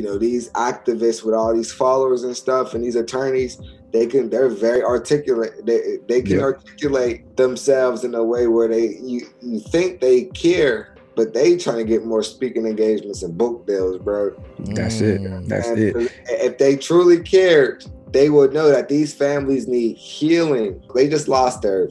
these activists with all these followers and stuff, and these attorneys, they're very articulate. They can articulate themselves in a way where you think they care, but they trying to get more speaking engagements and book deals, bro. That's it. If they truly cared, they would know that these families need healing. They just lost their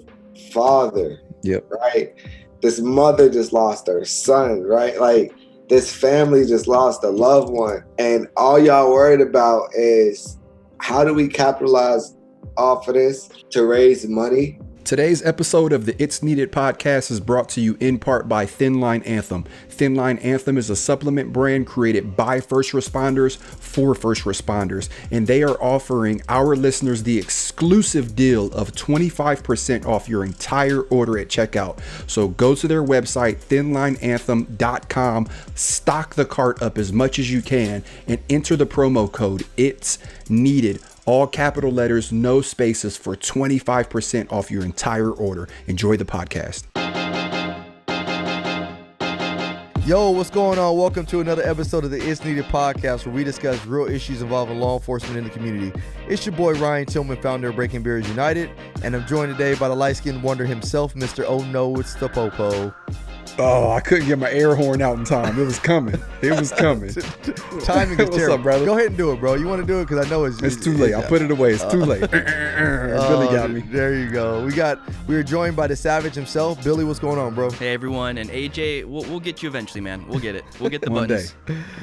father. Yep. Right. This mother just lost her son. Right. Like, this family just lost a loved one. And all y'all worried about is, how do we capitalize off of this to raise money? Today's episode of the It's Needed podcast is brought to you in part by Thinline Anthem. Thinline Anthem is a supplement brand created by first responders for first responders, and they are offering our listeners the exclusive deal of 25% off your entire order at checkout. So go to their website, thinlineanthem.com, stock the cart up as much as you can, and enter the promo code It's Needed. All capital letters, no spaces, for 25% off your entire order. Enjoy the podcast. Yo, what's going on? Welcome to another episode of the It's Needed podcast, where we discuss real issues involving law enforcement in the community. It's your boy Ryan Tillman, founder of Breaking Barriers United, and I'm joined today by the light-skinned wonder himself, Mr. Oh No, It's the Popo. Oh, I couldn't get my air horn out in time. It was coming. Timing is terrible. What's up, brother? Go ahead and do it, bro. You want to do it? Because I know it's too late. I'll put it away. It's too late. Billy got me. There you go. We were joined by the Savage himself. Billy, what's going on, bro? Hey, everyone. And AJ, we'll get you eventually, man. We'll get it. We'll get the One buttons.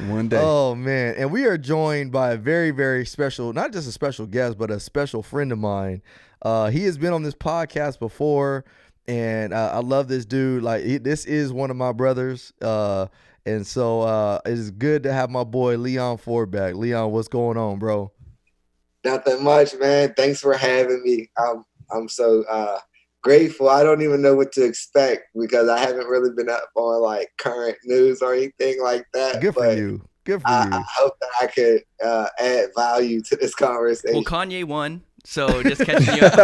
One day. Oh, man. And we are joined by a very, very special, not just a special guest, but a special friend of mine. He has been on this podcast before. And I love this dude. This is one of my brothers. And so it is good to have my boy Leon Ford back. Leon, what's going on, bro? Nothing much, man. Thanks for having me. I'm so grateful. I don't even know what to expect because I haven't really been up on current news or anything like that. Good for you. I hope that I could add value to this conversation. Well, Kanye won. So just catching you up.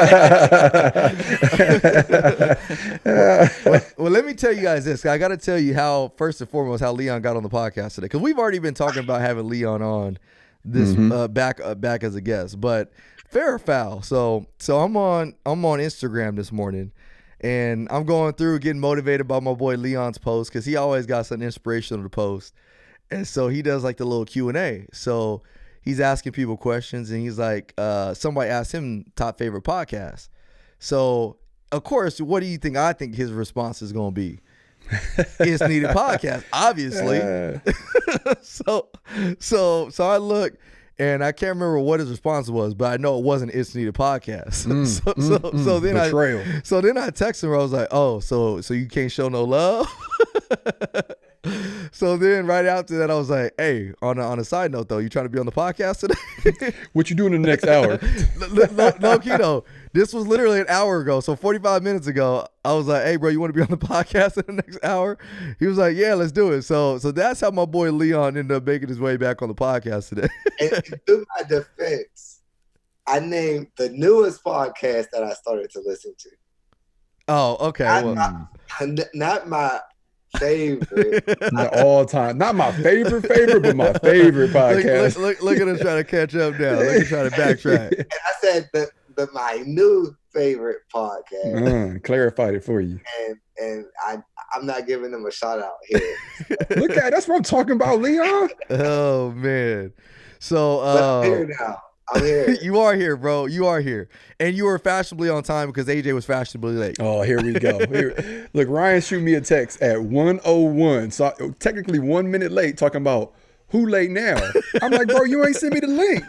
Well, let me tell you guys this. I got to tell you first and foremost, how Leon got on the podcast today. Because we've already been talking about having Leon on this back as a guest. But fair or foul. So I'm on Instagram this morning. And I'm going through getting motivated by my boy Leon's post. Because he always got something inspirational to post. And so he does the little Q&A. So he's asking people questions, and he's like, somebody asked him top favorite podcast. So, of course, what do you think? I think his response is going to be, It's Needed podcast, obviously. So I look, and I can't remember what his response was, but I know it wasn't It's Needed podcast. So then I texted him. I was like, oh, so you can't show no love? So then right after that, I was like, hey, on a side note, though, you trying to be on the podcast today? What you doing in the next hour? No, Kino. This was literally an hour ago. So 45 minutes ago, I was like, hey, bro, you want to be on the podcast in the next hour? He was like, yeah, let's do it. So that's how my boy Leon ended up making his way back on the podcast today. And to my defense, I named the newest podcast that I started to listen to. Oh, okay. Not my favorite. Not all time. Not my favorite, but my favorite podcast. Look at us trying to catch up now. Look at us trying to backtrack. And I said my new favorite podcast. Clarified it for you. And I'm not giving them a shout out here. Look at that's what I'm talking about, Leon. Oh man. So I'm here now. I'm here. You are here, bro. You are here. And you were fashionably on time because AJ was fashionably late. Oh, here we go. Look, Ryan shoot me a text at 1:01. So technically 1 minute late talking about who late now. I'm like, bro, you ain't sent me the link.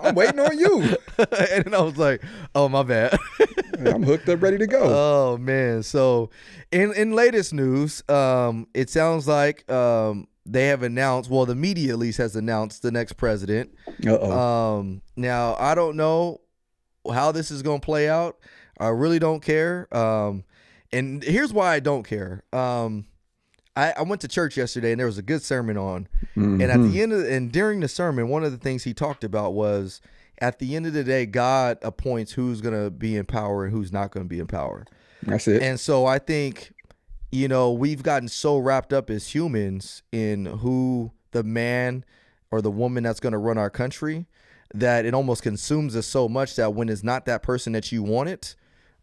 I'm waiting on you. And then I was like, oh, my bad. I'm hooked up, ready to go. Oh, man. So in latest news, it sounds like they have announced, well, the media at least has announced the next president. Now, I don't know how this is going to play out. I really don't care. And here's why I don't care. I went to church yesterday and there was a good sermon on. And at the end and during the sermon, one of the things he talked about was at the end of the day, God appoints who's going to be in power and who's not going to be in power. That's it. And so I think, we've gotten so wrapped up as humans in who the man or the woman that's going to run our country, that it almost consumes us so much that when it's not that person that you wanted,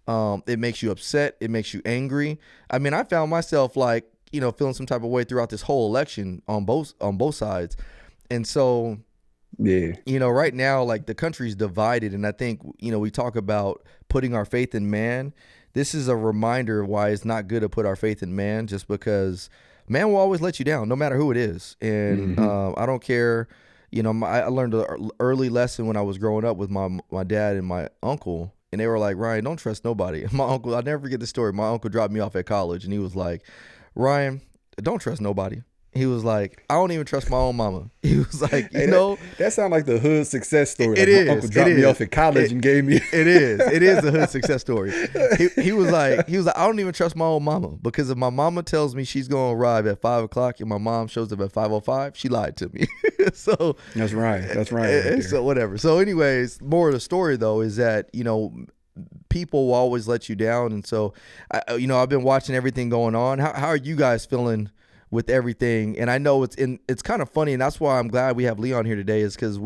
it makes you upset. It makes you angry. I mean, I found myself like, feeling some type of way throughout this whole election on both sides. And so, Yeah. right now, like the country's divided. And I think, we talk about putting our faith in man. This is a reminder of why it's not good to put our faith in man, just because man will always let you down, no matter who it is. And I don't care. I learned an early lesson when I was growing up with my dad and my uncle. And they were like, Ryan, don't trust nobody. My uncle, I'll never forget the story. My uncle dropped me off at college and he was like, Ryan, don't trust nobody. He was like, I don't even trust my own mama. He was like, that sounds like the hood success story. It like is. My uncle dropped me off at college and gave me. It is a hood success story. He was like, I don't even trust my own mama, because if my mama tells me she's going to arrive at 5:00 and my mom shows up at 5:05, she lied to me. So that's right. So whatever. So anyways, more of the story though is that, people will always let you down. And so, I've been watching everything going on. How are you guys feeling with everything? And I know it's kind of funny, and that's why I'm glad we have Leon here today, is because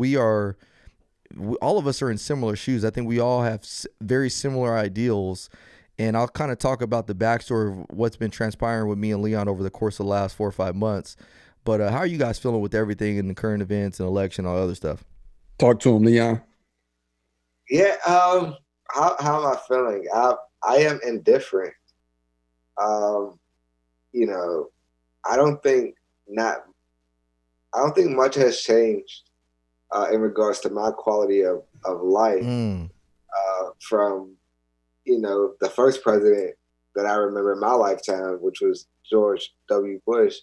all of us are in similar shoes. I think we all have very similar ideals, and I'll kind of talk about the backstory of what's been transpiring with me and Leon over the course of the last 4 or 5 months. But how are you guys feeling with everything in the current events and election, all the other stuff? Talk to him, Leon. Yeah. How am I feeling? I am indifferent. I don't think much has changed in regards to my quality of life from the first president that I remember in my lifetime, which was George W. Bush,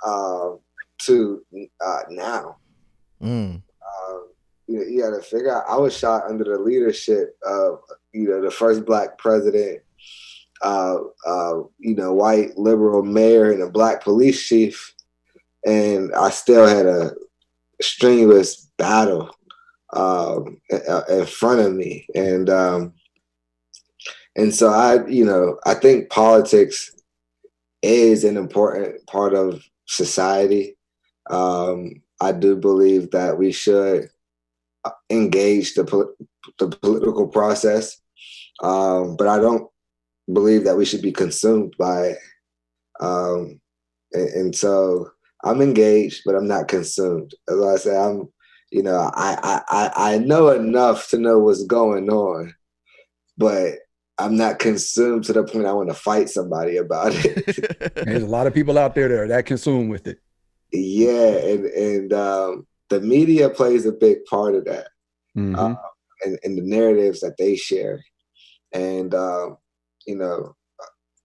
to now. You got to figure out, I was shot under the leadership of the first black president, white liberal mayor and a black police chief, and I still had a strenuous battle in front of me, and so I think politics is an important part of society. I do believe that we should engage the political process, but I don't believe that we should be consumed by it. And so I'm engaged, but I'm not consumed. As I say, I know enough to know what's going on, but I'm not consumed to the point I want to fight somebody about it. There's a lot of people out there that are that consumed with it. Yeah, and the media plays a big part of that, and the narratives that they share. And,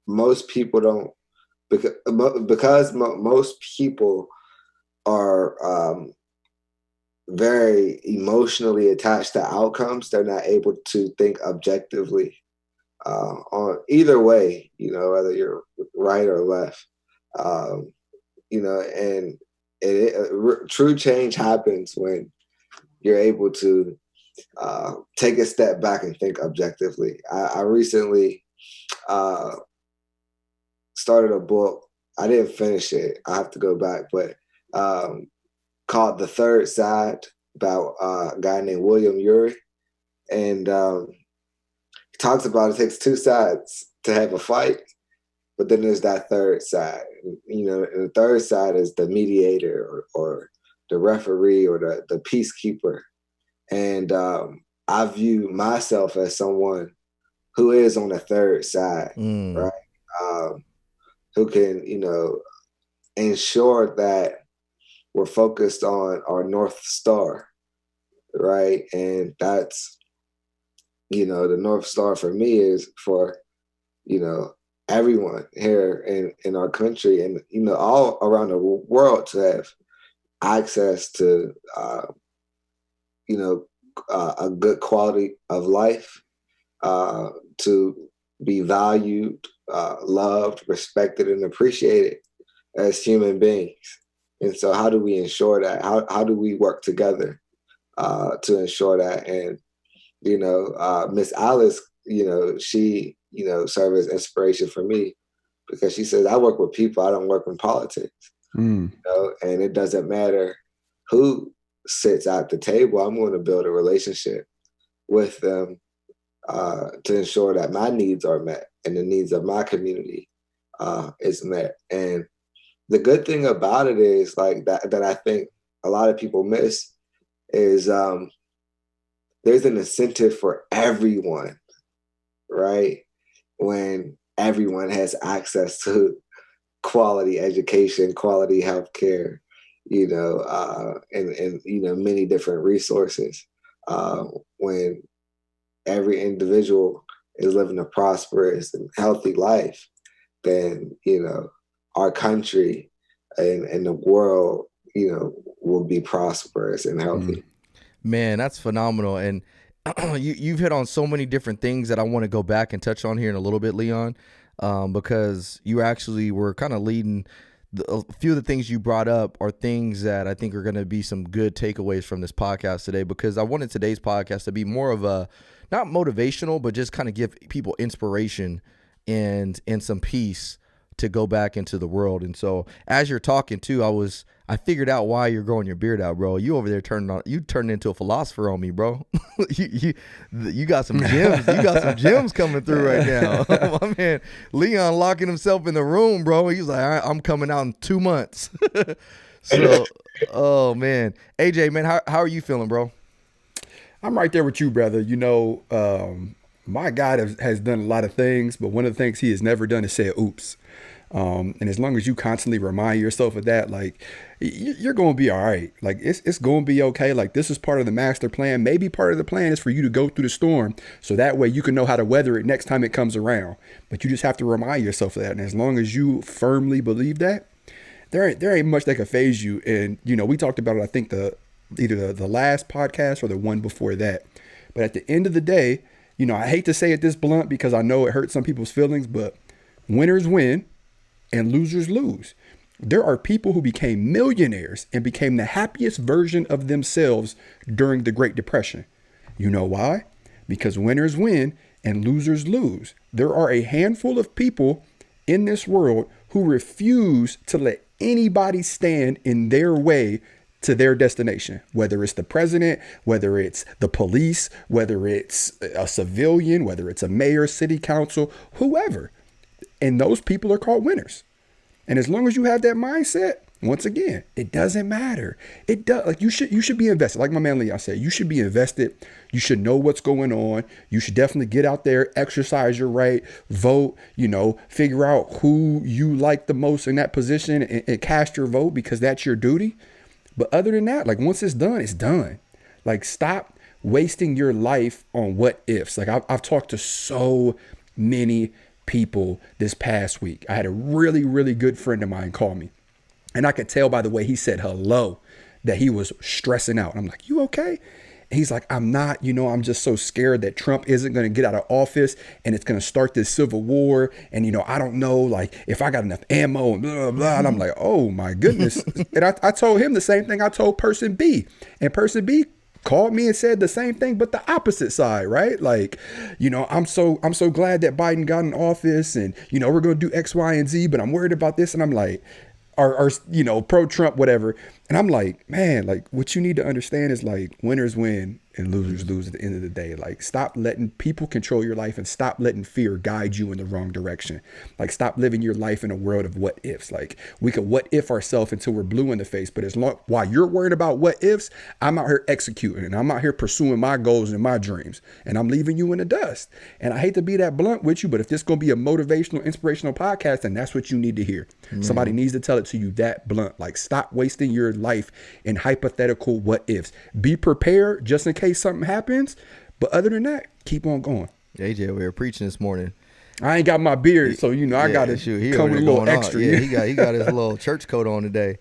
most people don't, because most people are very emotionally attached to outcomes, they're not able to think objectively on either way, whether you're right or left. And true change happens when you're able to take a step back and think objectively. I recently started a book. I didn't finish it. I have to go back, but called The Third Side, about a guy named William Ury. And he talks about it takes two sides to have a fight, but then there's that third side. And the third side is the mediator or the referee or the peacekeeper. And I view myself as someone who is on the third side, right? Who can, ensure that we're focused on our North Star, right? And that's, the North Star for me is for, everyone here in our country and, all around the world to have access to, a good quality of life, to be valued, loved, respected, and appreciated as human beings. And so how do we ensure that? How do we work together to ensure that? And, Miss Alice, she, served as inspiration for me because she says, I work with people, I don't work in politics. And it doesn't matter who sits at the table, I'm going to build a relationship with them to ensure that my needs are met and the needs of my community is met. And the good thing about it is like that I think a lot of people miss is there's an incentive for everyone, right? When everyone has access to quality education, quality healthcare, and many different resources. When every individual is living a prosperous and healthy life, then our country and the world, will be prosperous and healthy. Man, that's phenomenal. And you've hit on so many different things that I want to go back and touch on here in a little bit, Leon, because you actually were kind of leading. A few of the things you brought up are things that I think are going to be some good takeaways from this podcast today, because I wanted today's podcast to be more of a, not motivational, but just kind of give people inspiration and some peace to go back into the world. And so as you're talking too, I figured out why you're growing your beard out, bro. You over there you turned into a philosopher on me, bro. you got some gems. You got some gems coming through right now. My man, Leon locking himself in the room, bro. He's like, all right, I'm coming out in 2 months. So, oh man, AJ, man, how are you feeling, bro? I'm right there with you, brother. My God has done a lot of things, but one of the things he has never done is say oops. And as long as you constantly remind yourself of that, like, you're going to be all right. Like, it's going to be okay. Like, this is part of the master plan. Maybe part of the plan is for you to go through the storm, so that way you can know how to weather it next time it comes around. But you just have to remind yourself of that. And as long as you firmly believe that, there ain't much that can phase you. And, we talked about it, I think either the last podcast or the one before that. But at the end of the day, I hate to say it this blunt because I know it hurts some people's feelings, but winners win and losers lose. There are people who became millionaires and became the happiest version of themselves during the Great Depression. You know why? Because winners win and losers lose. There are a handful of people in this world who refuse to let anybody stand in their way to their destination, whether it's the president, whether it's the police, whether it's a civilian, whether it's a mayor, city council, whoever. And those people are called winners. And as long as you have that mindset, once again, it doesn't matter. It does. Like, you should be invested. Like my man Leon said, you should be invested. You should know what's going on. You should definitely get out there, exercise your right, vote, figure out who you like the most in that position and cast your vote, because that's your duty. But other than that, like, once it's done, it's done. Like, stop wasting your life on what ifs. Like, I've talked to so many people this past week. I had a really, really good friend of mine call me, and I could tell by the way he said hello that he was stressing out. I'm like, you okay? And he's like, I'm not, I'm just so scared that Trump isn't going to get out of office and it's going to start this civil war. And, I don't know, like, if I got enough ammo and blah, blah, blah. And I'm like, oh my goodness. And I told him the same thing I told person B, and person B called me and said the same thing, but the opposite side, right? Like, I'm so glad that Biden got in office, and, we're going to do X, Y, and Z, but I'm worried about this. And I'm like, or pro-Trump, whatever. And I'm like, man, like, what you need to understand is, like, winners win and losers lose at the end of the day. Like, stop letting people control your life and stop letting fear guide you in the wrong direction. Like, stop living your life in a world of what ifs. Like, we could what if ourselves until we're blue in the face, but while you're worried about what ifs, I'm out here executing, and I'm out here pursuing my goals and my dreams, and I'm leaving you in the dust. And I hate to be that blunt with you, but if this is going to be a motivational, inspirational podcast, then that's what you need to hear. Somebody needs to tell it to you that blunt. Like, stop wasting your life in hypothetical what ifs. Be prepared just in case something happens, but other than that, keep on going. AJ, we were preaching this morning. I ain't got my beard, so I got to come with a little extra. Yeah, he got his little church coat on today.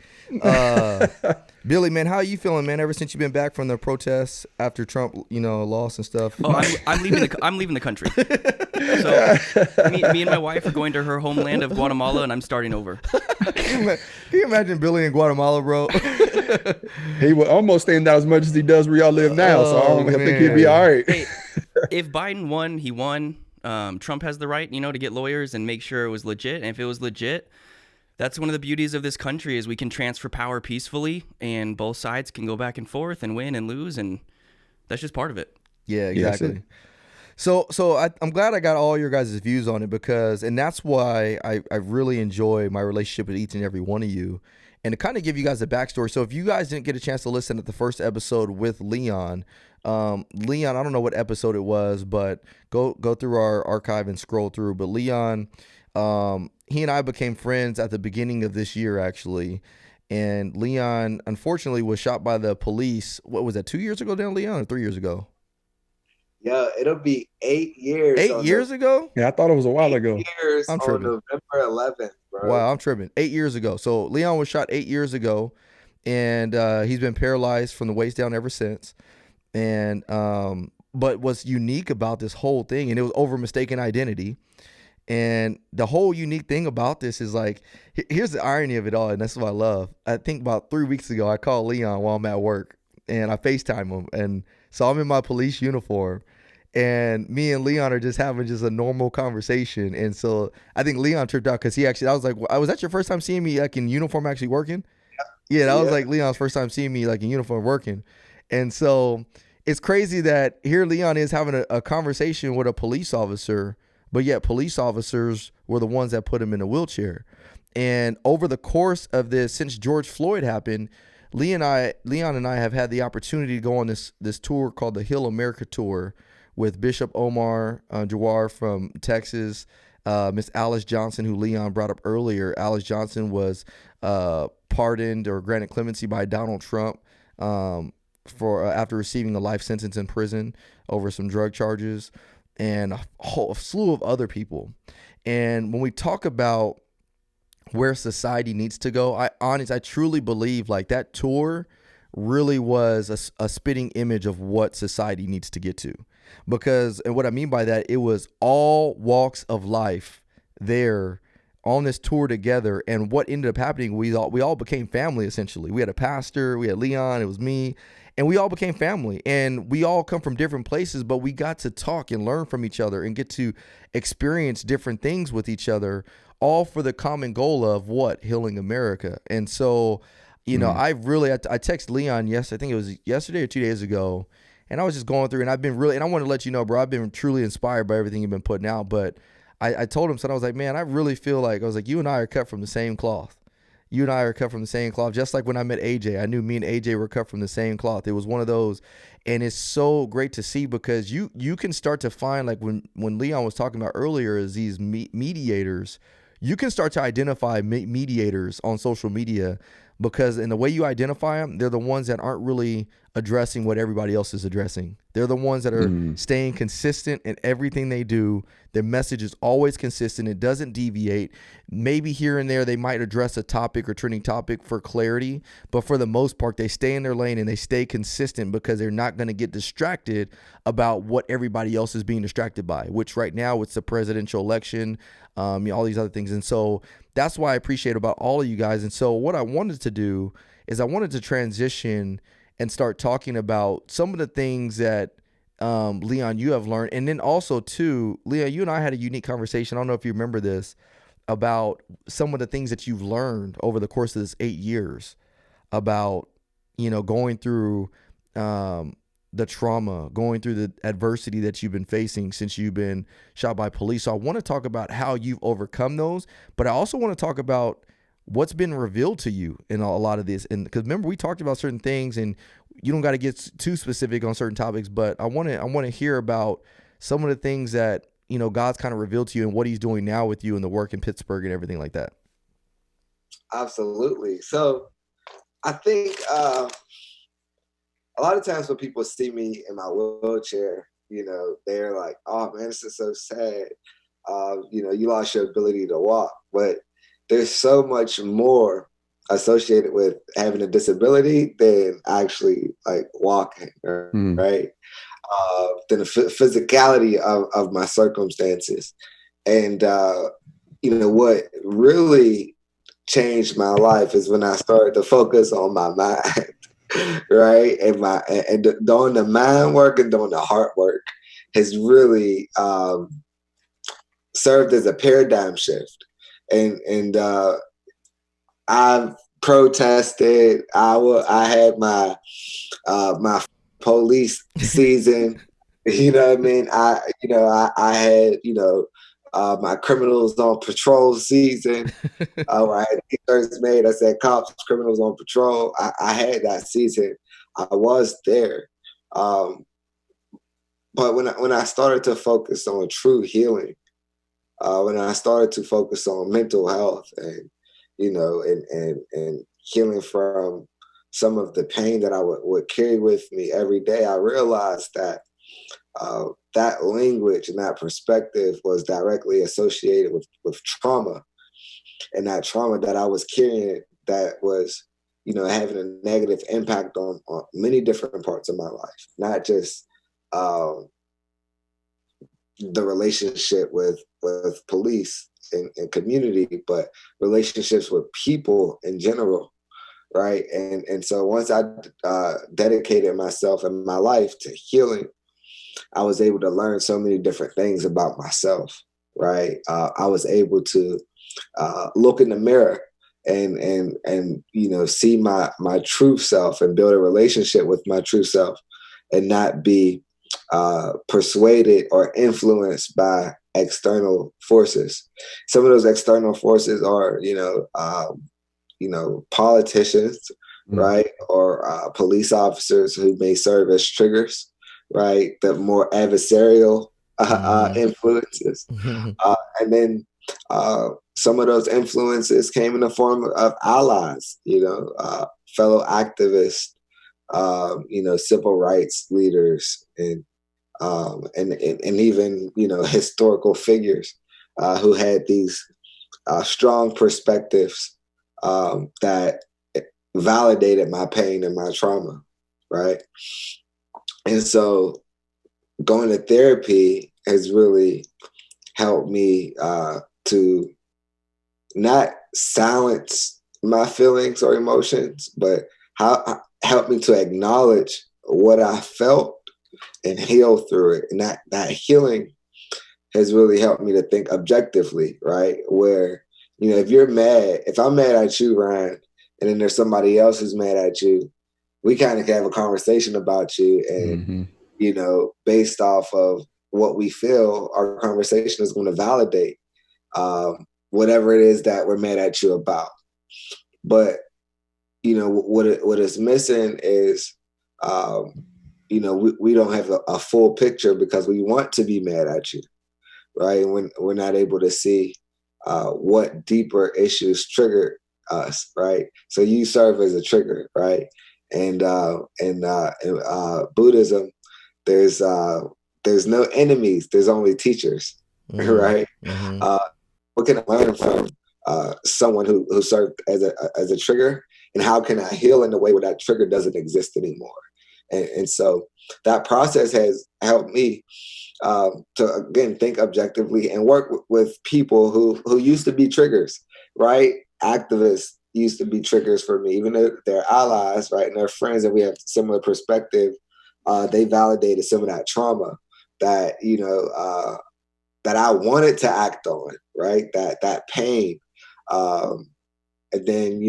Billy, man, how are you feeling, man? Ever since you've been back from the protests after Trump, lost and stuff. Oh, I'm leaving the country. So me and my wife are going to her homeland of Guatemala, and I'm starting over. Can you imagine Billy in Guatemala, bro? He would almost stand out as much as he does where y'all live now. So I think he'd be all right. Hey, if Biden won, he won. Trump has the right, to get lawyers and make sure it was legit. And if it was legit, That's one of the beauties of this country is we can transfer power peacefully, and both sides can go back and forth and win and lose, and that's just part of it. Yeah, exactly. So I'm glad I got all your guys' views on it and that's why I really enjoy my relationship with each and every one of you. And to kind of give you guys a backstory. So if you guys didn't get a chance to listen to the first episode with Leon, I don't know what episode it was, but go through our archive and scroll through. But Leon, he and I became friends at the beginning of this year, actually. And Leon, unfortunately, was shot by the police. What was that, 2 years ago now, Leon, or 3 years ago? Yeah, it'll be 8 years. 8 years ago? Yeah, I thought it was a while ago. 8 years I'm on tripping. November 11th, bro. Wow, I'm tripping. 8 years ago. So Leon was shot 8 years ago, and he's been paralyzed from the waist down ever since. And but what's unique about this whole thing, and it was over mistaken identity. And the whole unique thing about this is like, here's the irony of it all, and that's what I love. I think about 3 weeks ago, I called Leon while I'm at work, and I FaceTime him, and so I'm in my police uniform, and me and Leon are just having just a normal conversation. And so I think Leon tripped out because I was like, was that your first time seeing me like in uniform actually working? Yeah, that was like Leon's first time seeing me like in uniform working. And so it's crazy that here Leon is having a conversation with a police officer, but yet police officers were the ones that put him in a wheelchair. And over the course of this, since George Floyd happened, Leon and I have had the opportunity to go on this tour called the Heal America Tour with Bishop Omar Jawar from Texas, Miss Alice Johnson, who Leon brought up earlier. Alice Johnson was pardoned or granted clemency by Donald Trump for after receiving a life sentence in prison over some drug charges, and a slew of other people. And when we talk about where society needs to go, I truly believe like that tour really was a spitting image of what society needs to get to. Because, and what I mean by that, it was all walks of life there on this tour together. And what ended up happening, we all became family, essentially. We had a pastor, we had Leon, it was me, and we all became family. And we all come from different places, but we got to talk and learn from each other and get to experience different things with each other, all for the common goal of what? Healing America. And so, you know, I texted Leon, I think it was yesterday or 2 days ago, and I was just going through, and and I want to let you know, bro, I've been truly inspired by everything you've been putting out. But I told him, son, I was like, man, I really feel like, you and I are cut from the same cloth. You and I are cut from the same cloth. Just like when I met AJ, I knew me and AJ were cut from the same cloth. It was one of those, and it's so great to see because you can start to find, like when Leon was talking about earlier, is these mediators. You can start to identify mediators on social media, because in the way you identify them, they're the ones that aren't really addressing what everybody else is addressing. They're the ones that are staying consistent in everything they do. Their message is always consistent. It doesn't deviate. Maybe here and there they might address a topic or trending topic for clarity, but for the most part, they stay in their lane and they stay consistent because they're not going to get distracted about what everybody else is being distracted by, which right now it's the presidential election, all these other things. And so that's why I appreciate about all of you guys. And so what I wanted to do is I wanted to transition and start talking about some of the things that Leon, you have learned. And then also too, Leon, you and I had a unique conversation. I don't know if you remember this, about some of the things that you've learned over the course of this 8 years about, going through the trauma, going through the adversity that you've been facing since you've been shot by police. So I want to talk about how you've overcome those, but I also want to talk about what's been revealed to you in a lot of this. And because remember, we talked about certain things, and you don't got to get too specific on certain topics, but I want to hear about some of the things that, God's kind of revealed to you and what he's doing now with you in the work in Pittsburgh and everything like that. Absolutely. So I think a lot of times when people see me in my wheelchair, they're like, oh man, this is so sad. You lost your ability to walk, but there's so much more associated with having a disability than actually like walking, right? Than the physicality of my circumstances. And, what really changed my life is when I started to focus on my mind, right? And doing the mind work and doing the heart work has really served as a paradigm shift. And I protested. I had my police season. You know what I mean? I had, my criminals on patrol season. Where I had t-shirts made. I said cops, criminals on patrol. I had that season. I was there. But when I started to focus on true healing, when I started to focus on mental health and, and healing from some of the pain that I would carry with me every day, I realized that that language and that perspective was directly associated with trauma, and that trauma that I was carrying that was, having a negative impact on many different parts of my life, not just the relationship with police and community, but relationships with people in general, right? And so once I dedicated myself and my life to healing, I was able to learn so many different things about myself, right? I was able to look in the mirror and see my true self and build a relationship with my true self, and not be persuaded or influenced by external forces. Some of those external forces are, politicians, right, or police officers who may serve as triggers, right? The more adversarial influences, and then some of those influences came in the form of allies, fellow activists, civil rights leaders, and even historical figures who had these strong perspectives that validated my pain and my trauma, right? And so going to therapy has really helped me to not silence my feelings or emotions, but helped me to acknowledge what I felt and heal through it. And that healing has really helped me to think objectively, right? Where, if I'm mad at you, Ryan, and then there's somebody else who's mad at you, we kind of can have a conversation about you. And, based off of what we feel, our conversation is going to validate whatever it is that we're mad at you about. But, what is missing is, we don't have a full picture because we want to be mad at you, right? When we're not able to see what deeper issues trigger us, right? So you serve as a trigger, right? And in Buddhism, there's no enemies, there's only teachers, right? What can I learn from someone who served as a trigger, and how can I heal in a way where that trigger doesn't exist anymore? And so that process has helped me to, again, think objectively and work with people who used to be triggers, right? Activists used to be triggers for me, even though they're allies, right? And they're friends and we have similar perspective. They validated some of that trauma that, that I wanted to act on, right? That pain. And then,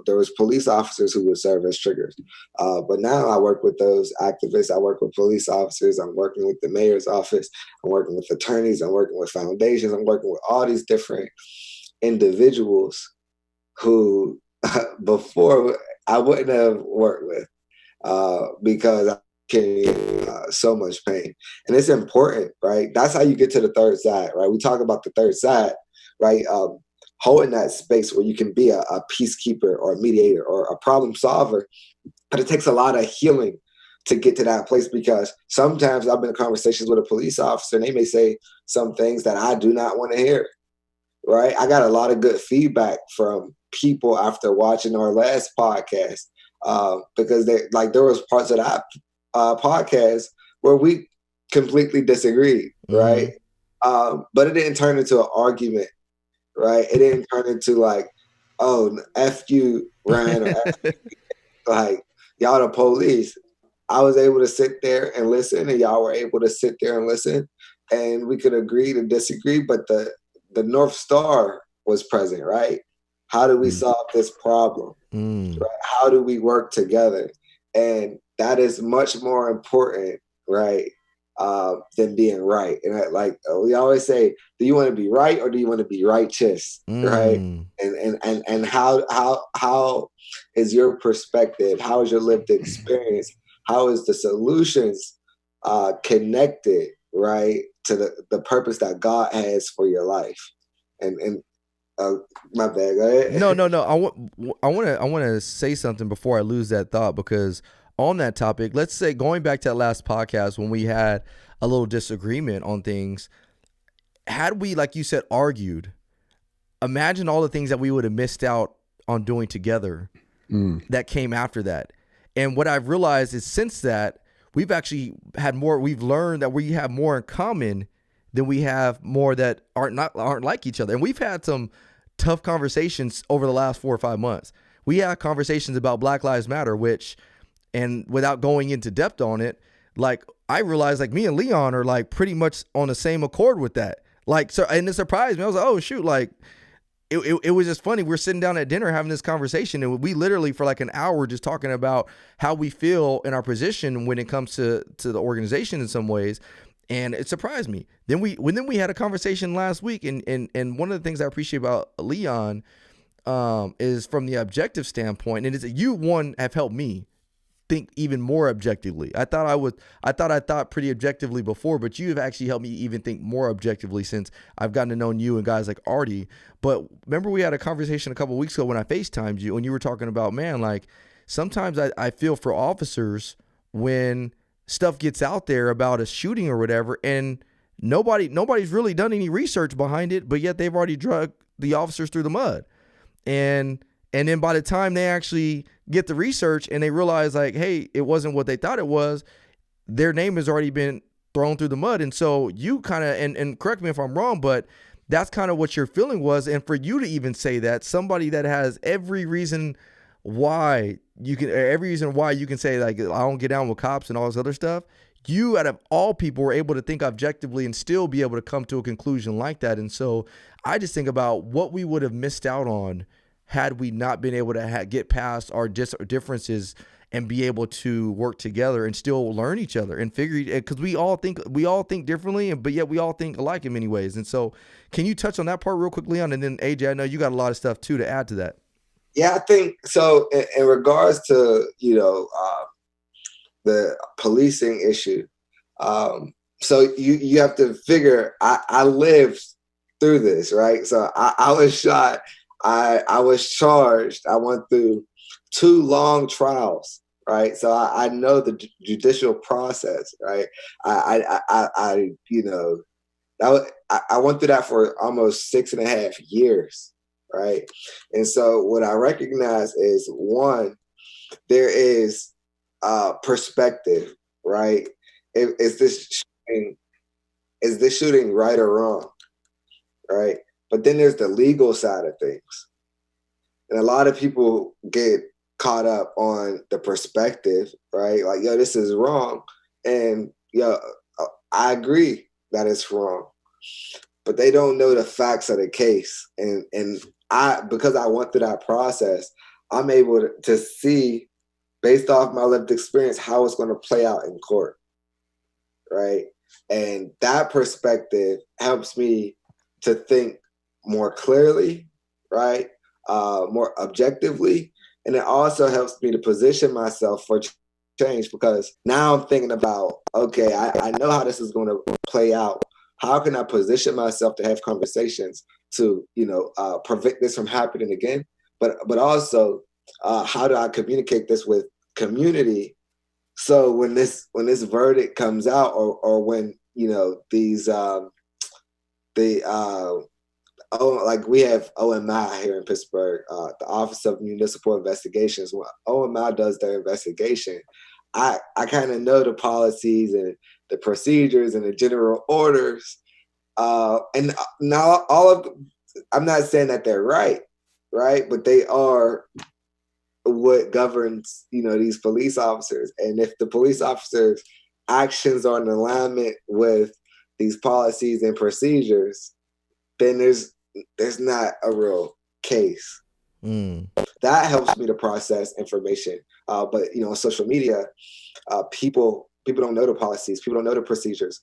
there was police officers who would serve as triggers. But now I work with those activists. I work with police officers. I'm working with the mayor's office. I'm working with attorneys. I'm working with foundations. I'm working with all these different individuals who before I wouldn't have worked with because I carrying so much pain. And it's important, right? That's how you get to the third side, right? We talk about the third side, right? Holding that space where you can be a peacekeeper or a mediator or a problem solver. But it takes a lot of healing to get to that place, because sometimes I've been in conversations with a police officer and they may say some things that I do not want to hear, right? I got a lot of good feedback from people after watching our last podcast because there was parts of that podcast where we completely disagreed, right? But it didn't turn into an argument. Right, it didn't turn into like, oh, F you, Ryan, or F you, like y'all the police. I was able to sit there and listen, and y'all were able to sit there and listen, and we could agree to disagree, but the North Star was present, right? How do we solve this problem? Mm. Right? How do we work together? And that is much more important, right, than being right. And like we always say, do you want to be right or do you want to be righteous, right? Mm. And how is your perspective? How is your lived experience? How is the solutions connected, right, to the purpose that God has for your life? And my bad. Go ahead. No. I want to say something before I lose that thought, because on that topic, let's say going back to that last podcast when we had a little disagreement on things, had we, like you said, argued, imagine all the things that we would have missed out on doing together that came after that. And what I've realized is since that, we've actually had more, we've learned that we have more in common than we have more that aren't like each other. And we've had some tough conversations over the last 4 or 5 months. We had conversations about Black Lives Matter, which, and without going into depth on it, like I realized like me and Leon are like pretty much on the same accord with that. Like, so, and it surprised me. I was like, oh shoot, like it was just funny. We're sitting down at dinner having this conversation, and we literally for like an hour just talking about how we feel in our position when it comes to the organization in some ways. And it surprised me. Then we had a conversation last week, and one of the things I appreciate about Leon is from the objective standpoint, and it's you have helped me think even more objectively. I thought pretty objectively before, but you have actually helped me even think more objectively since I've gotten to know you and guys like Artie. But remember we had a conversation a couple of weeks ago when I FaceTimed you, and you were talking about, man, like sometimes I feel for officers when stuff gets out there about a shooting or whatever, and nobody's really done any research behind it, but yet they've already dragged the officers through the mud. And then by the time they actually get the research and they realize like, hey, it wasn't what they thought it was, their name has already been thrown through the mud. And so you kind of, and correct me if I'm wrong, but that's kind of what your feeling was. And for you to even say that, somebody that has every reason why you can say like, I don't get down with cops and all this other stuff, you out of all people were able to think objectively and still be able to come to a conclusion like that. And so I just think about what we would have missed out on had we not been able to get past our differences and be able to work together and still learn each other and figure, because we all think differently, but yet we all think alike in many ways. And so can you touch on that part real quick, Leon? And then AJ, I know you got a lot of stuff too to add to that. Yeah, I think so. In regards to, the policing issue, so you have to figure, I lived through this, right? So I was shot. I was charged. I went through 2 long trials, right? So I know the judicial process, right? I went through that for almost 6.5 years, right? And so what I recognize is, one, there is perspective, right? Is this shooting right or wrong, right? But then there's the legal side of things. And a lot of people get caught up on the perspective, right? Like, yo, this is wrong. And I agree that it's wrong. But they don't know the facts of the case. And because I went through that process, I'm able to see, based off my lived experience, how it's going to play out in court, right? And that perspective helps me to think more clearly, right? More objectively. And it also helps me to position myself for change, because now I'm thinking about, okay, I know how this is going to play out. How can I position myself to have conversations to, prevent this from happening again? But also, how do I communicate this with community? So when this verdict comes out, or when, these like we have OMI here in Pittsburgh, the Office of Municipal Investigations. When OMI does their investigation, I kind of know the policies and the procedures and the general orders. And now I'm not saying that they're right, but they are what governs, these police officers. And if the police officers' actions are in alignment with these policies and procedures, then there's not a real case. That helps me to process information. But on social media, people don't know the policies, people don't know the procedures.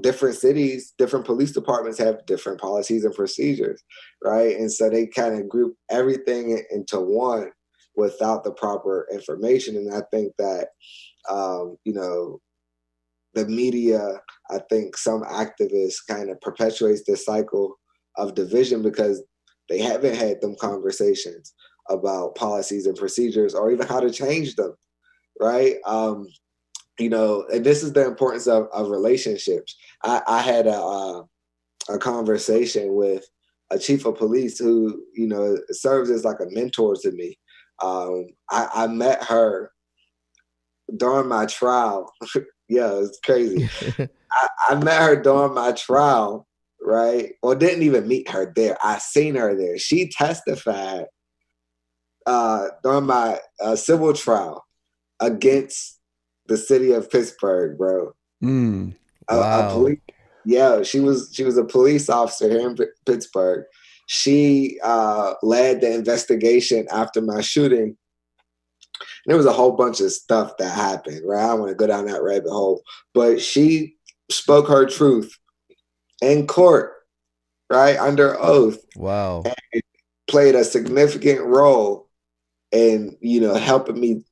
Different cities, different police departments have different policies and procedures, right? And so they kind of group everything into one without the proper information. And I think that the media, I think some activists kind of perpetuates this cycle of division because they haven't had them conversations about policies and procedures or even how to change them, right? And this is the importance of relationships. I had a conversation with a chief of police who, serves as like a mentor to me. I met her during my trial. Yeah, it's crazy. I met her during my trial, right? Well, didn't even meet her there. I seen her there. She testified during my civil trial against the city of Pittsburgh, bro. Wow. She was a police officer here in Pittsburgh. She led the investigation after my shooting. There was a whole bunch of stuff that happened, right? I don't want to go down that rabbit hole, but she spoke her truth in court, right, under oath. Wow. And played a significant role in, helping me,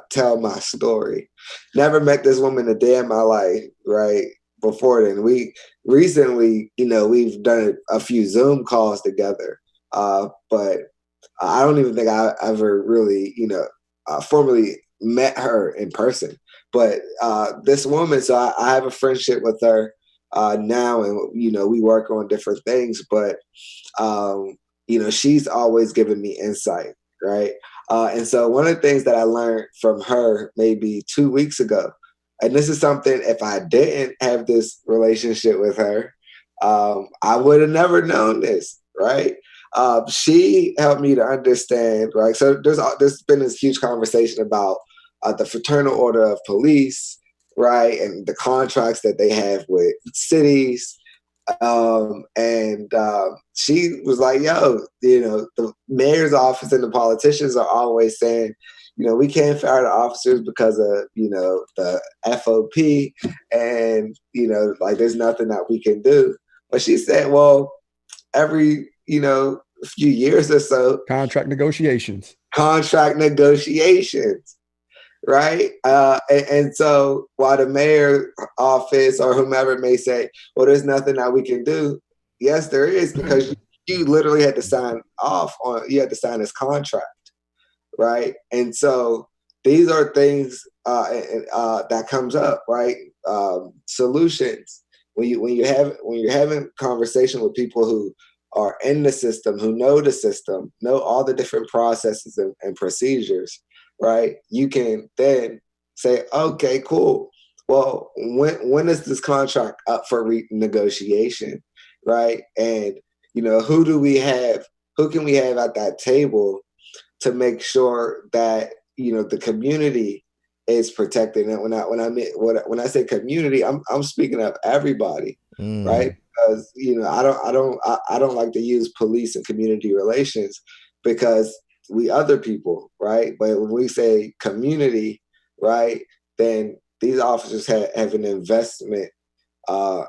tell my story. Never met this woman a day in my life, right? Before then, we recently, we've done a few Zoom calls together, but I don't even think I ever really, formally met her in person. But this woman, so I have a friendship with her now, and we work on different things. But she's always given me insight, right? And so one of the things that I learned from her maybe 2 weeks ago, and this is something if I didn't have this relationship with her, I would have never known this, right? She helped me to understand, right? So there's been this huge conversation about the Fraternal Order of Police, right? And the contracts that they have with cities. She was like, yo, the mayor's office and the politicians are always saying, we can't fire the officers because of, the FOP and, like there's nothing that we can do. But she said, well, every, few years or so, Contract negotiations, right? And so while the mayor office or whomever may say, well, there's nothing that we can do. Yes, there is, because you literally had to sign you had to sign this contract, right? And so these are things that comes up, right? Solutions. When you're having conversation with people who are in the system, who know the system, know all the different processes and procedures, right? You can then say, okay, cool. Well, when is this contract up for renegotiation, right? And who can we have at that table to make sure that the community is protected? And when I say community, I'm speaking of everybody, right? Because I don't like to use police and community relations because we other people, right? But when we say community, right, then these officers have an investment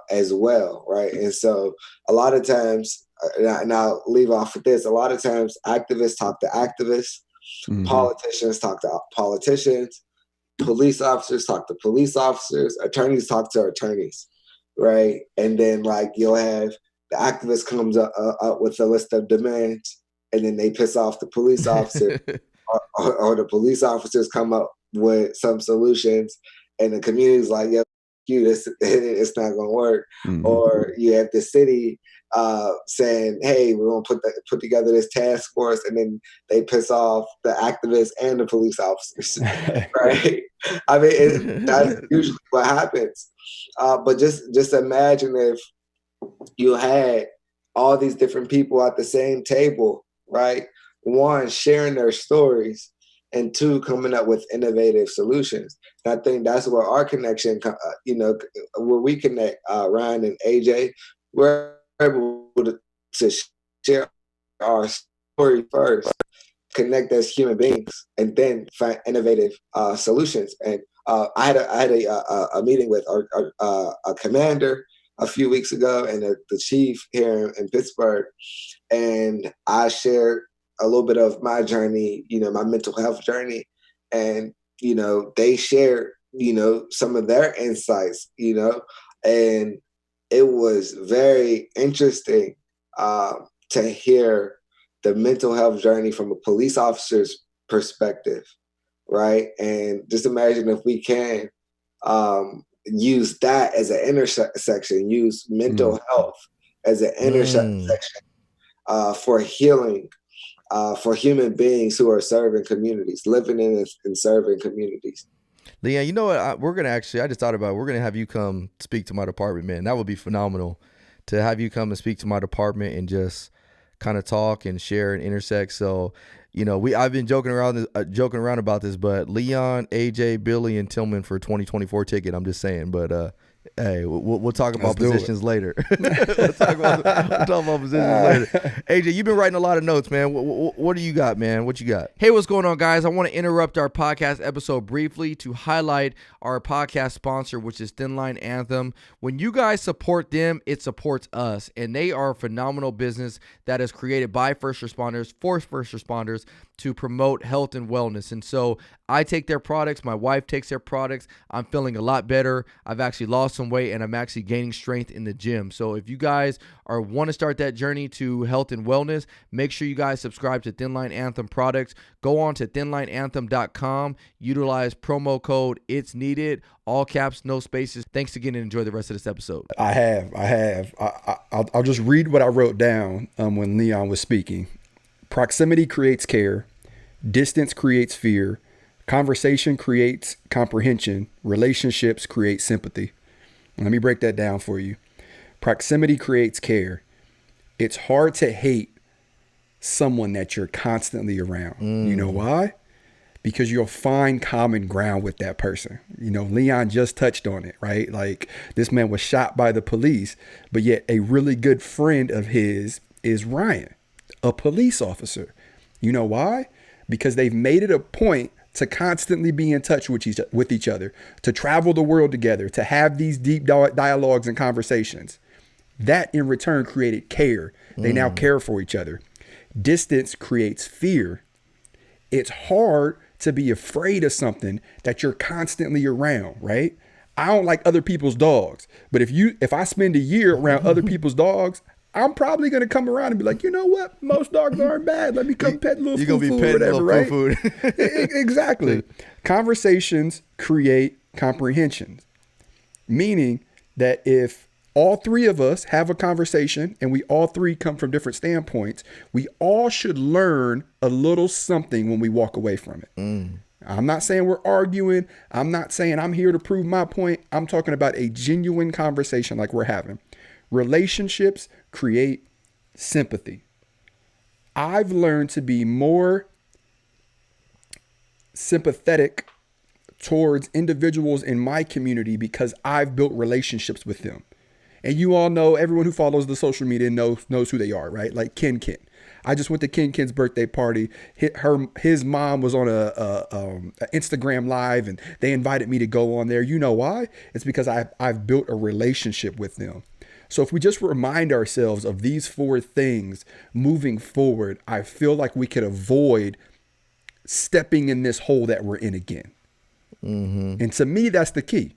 as well, right? And so a lot of times, and I'll leave off with this, a lot of times activists talk to activists, politicians talk to politicians, police officers talk to police officers, attorneys talk to attorneys, right? And then like you'll have the activist comes up with a list of demands, and then they piss off the police officer, or the police officers come up with some solutions, and the community's like, "Yo, it's not gonna work." Or you have the city saying, "Hey, we're gonna put together this task force," and then they piss off the activists and the police officers, right? I mean, that's usually what happens. But just imagine if you had all these different people at the same table, right? One, sharing their stories, and two, coming up with innovative solutions. And I think that's where our connection, where we connect, Ryan and AJ, we're able to share our story first, connect as human beings, and then find innovative solutions. And I had a meeting with a commander a few weeks ago and the chief here in Pittsburgh, and I shared a little bit of my journey, my mental health journey, and they shared some of their insights, and it was very interesting to hear the mental health journey from a police officer's perspective, right? And just imagine if we can use that as an intersection, use mental health as an intersection for healing, for human beings who are serving communities, living in and serving communities. Leon, you know what? We're going to actually, I just thought about it. We're going to have you come speak to my department, man. That would be phenomenal to have you come and speak to my department and just kind of talk and share and intersect. So, I've been joking around about this, but Leon, AJ, Billy, and Tillman for 2024 ticket. I'm just saying, but hey, we'll talk about positions later. we'll talk about positions later. AJ, you've been writing a lot of notes, man. What do you got, man? What you got? Hey, what's going on, guys? I want to interrupt our podcast episode briefly to highlight our podcast sponsor, which is Thinline Anthem. When you guys support them, it supports us, and they are a phenomenal business that is created by first responders for first responders to promote health and wellness. And so I take their products. My wife takes their products. I'm feeling a lot better. I've actually lost some weight, and I'm actually gaining strength in the gym. So if you guys want to start that journey to health and wellness, make sure you guys subscribe to Thinline Anthem products. Go on to thinlineanthem.com. Utilize promo code It's Needed. All caps, no spaces. Thanks again, and enjoy the rest of this episode. I have. I'll just read what I wrote down when Leon was speaking. Proximity creates care. Distance creates fear. Conversation creates comprehension. Relationships create sympathy. Let me break that down for you. Proximity creates care. It's hard to hate someone that you're constantly around. You know why? Because you'll find common ground with that person. Leon just touched on it, right? Like, this man was shot by the police, but yet a really good friend of his is Ryan, a police officer. You know why? Because they've made it a point to constantly be in touch with each other, to travel the world together, to have these deep dialogues and conversations. That in return created care. They now care for each other. Distance creates fear. It's hard to be afraid of something that you're constantly around, right? I don't like other people's dogs, but if I spend a year around other people's dogs, I'm probably going to come around and be like, you know what? Most dogs aren't bad. Let me come pet little foo-foo or whatever, right? Food. Exactly. Conversations create comprehensions, meaning that if all three of us have a conversation and we all three come from different standpoints, we all should learn a little something when we walk away from it. I'm not saying we're arguing. I'm not saying I'm here to prove my point. I'm talking about a genuine conversation like we're having. Relationships create sympathy. I've learned to be more sympathetic towards individuals in my community because I've built relationships with them. And you all know, everyone who follows the social media knows who they are, right? Like Ken. I just went to Ken's birthday party. His mom was on a Instagram live, and they invited me to go on there. You know why? It's because I've built a relationship with them. So if we just remind ourselves of these four things moving forward, I feel like we could avoid stepping in this hole that we're in again. And to me, that's the key,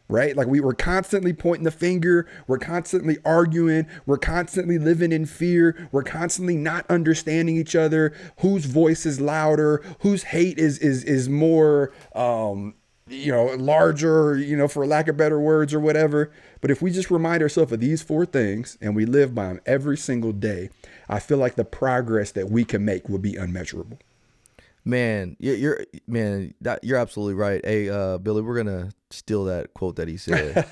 right? Like, we were constantly pointing the finger. We're constantly arguing. We're constantly living in fear. We're constantly not understanding each other. Whose voice is louder? Whose hate is more, larger, for lack of better words or whatever. But if we just remind ourselves of these four things and we live by them every single day, I feel like the progress that we can make will be unmeasurable. Man, you're absolutely right. Hey, Billy, we're gonna steal that quote that he said.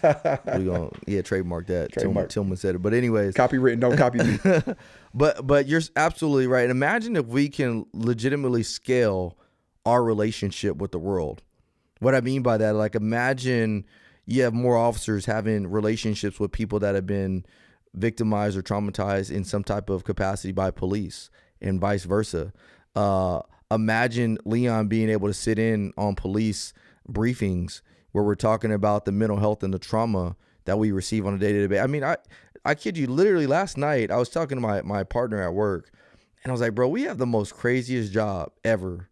We're gonna trademark that. Tillman said it. But anyways, copywritten, don't copy me. But you're absolutely right. And imagine if we can legitimately scale our relationship with the world. What I mean by that, like, imagine you have more officers having relationships with people that have been victimized or traumatized in some type of capacity by police and vice versa. Imagine Leon being able to sit in on police briefings where we're talking about the mental health and the trauma that we receive on a day-to-day basis. I mean, I kid you, literally last night I was talking to my partner at work, and I was like, bro, we have the most craziest job ever.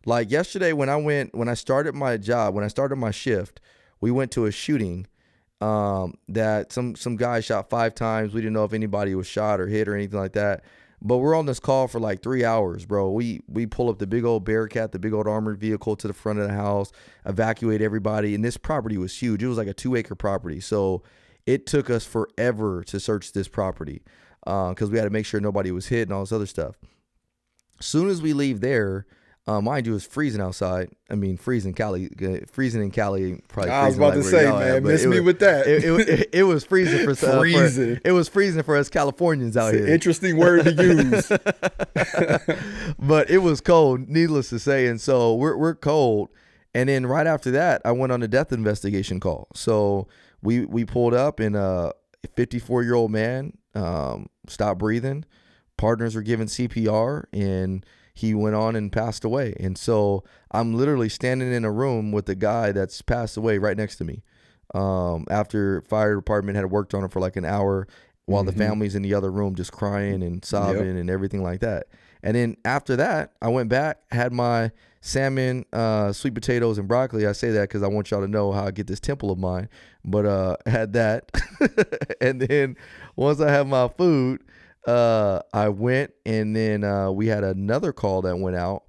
Like yesterday when I started my job, when I started my shift, we went to a shooting that some guy shot 5 times. We didn't know if anybody was shot or hit or anything like that. But we're on this call for like 3 hours, bro. We pull up the big old Bearcat, the big old armored vehicle to the front of the house, evacuate everybody. And this property was huge. It was like a 2-acre property. So it took us forever to search this property because we had to make sure nobody was hit and all this other stuff. As soon as we leave there, mind you, it was freezing outside. I mean, freezing in Cali. Probably. I was about to say, man, miss me with that. It was freezing for freezing. It was freezing for us Californians out here. Interesting word to use. But it was cold, needless to say, and so we're cold. And then right after that, I went on a death investigation call. So we pulled up, and a 54-year-old man stopped breathing. Partners were given CPR, and he went on and passed away. And so I'm literally standing in a room with the guy that's passed away right next to me. After fire department had worked on it for like an hour while the family's in the other room just crying and sobbing and everything like that. And then after that, I went back, had my salmon, sweet potatoes, and broccoli. I say that because I want y'all to know how I get this temple of mine. But had that. And then once I had my food, I went, and then we had another call that went out,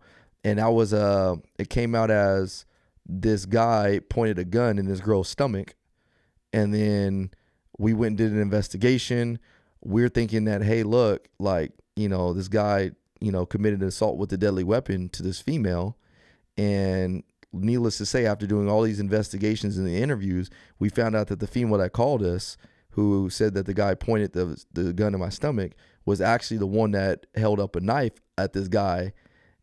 and that was it came out as this guy pointed a gun in this girl's stomach, and then we went and did an investigation. We're thinking that, hey, look, like, you know, this guy, you know, committed an assault with a deadly weapon to this female, and needless to say, after doing all these investigations and the interviews, we found out that the female that called us, who said that the guy pointed the gun in my stomach, was actually the one that held up a knife at this guy,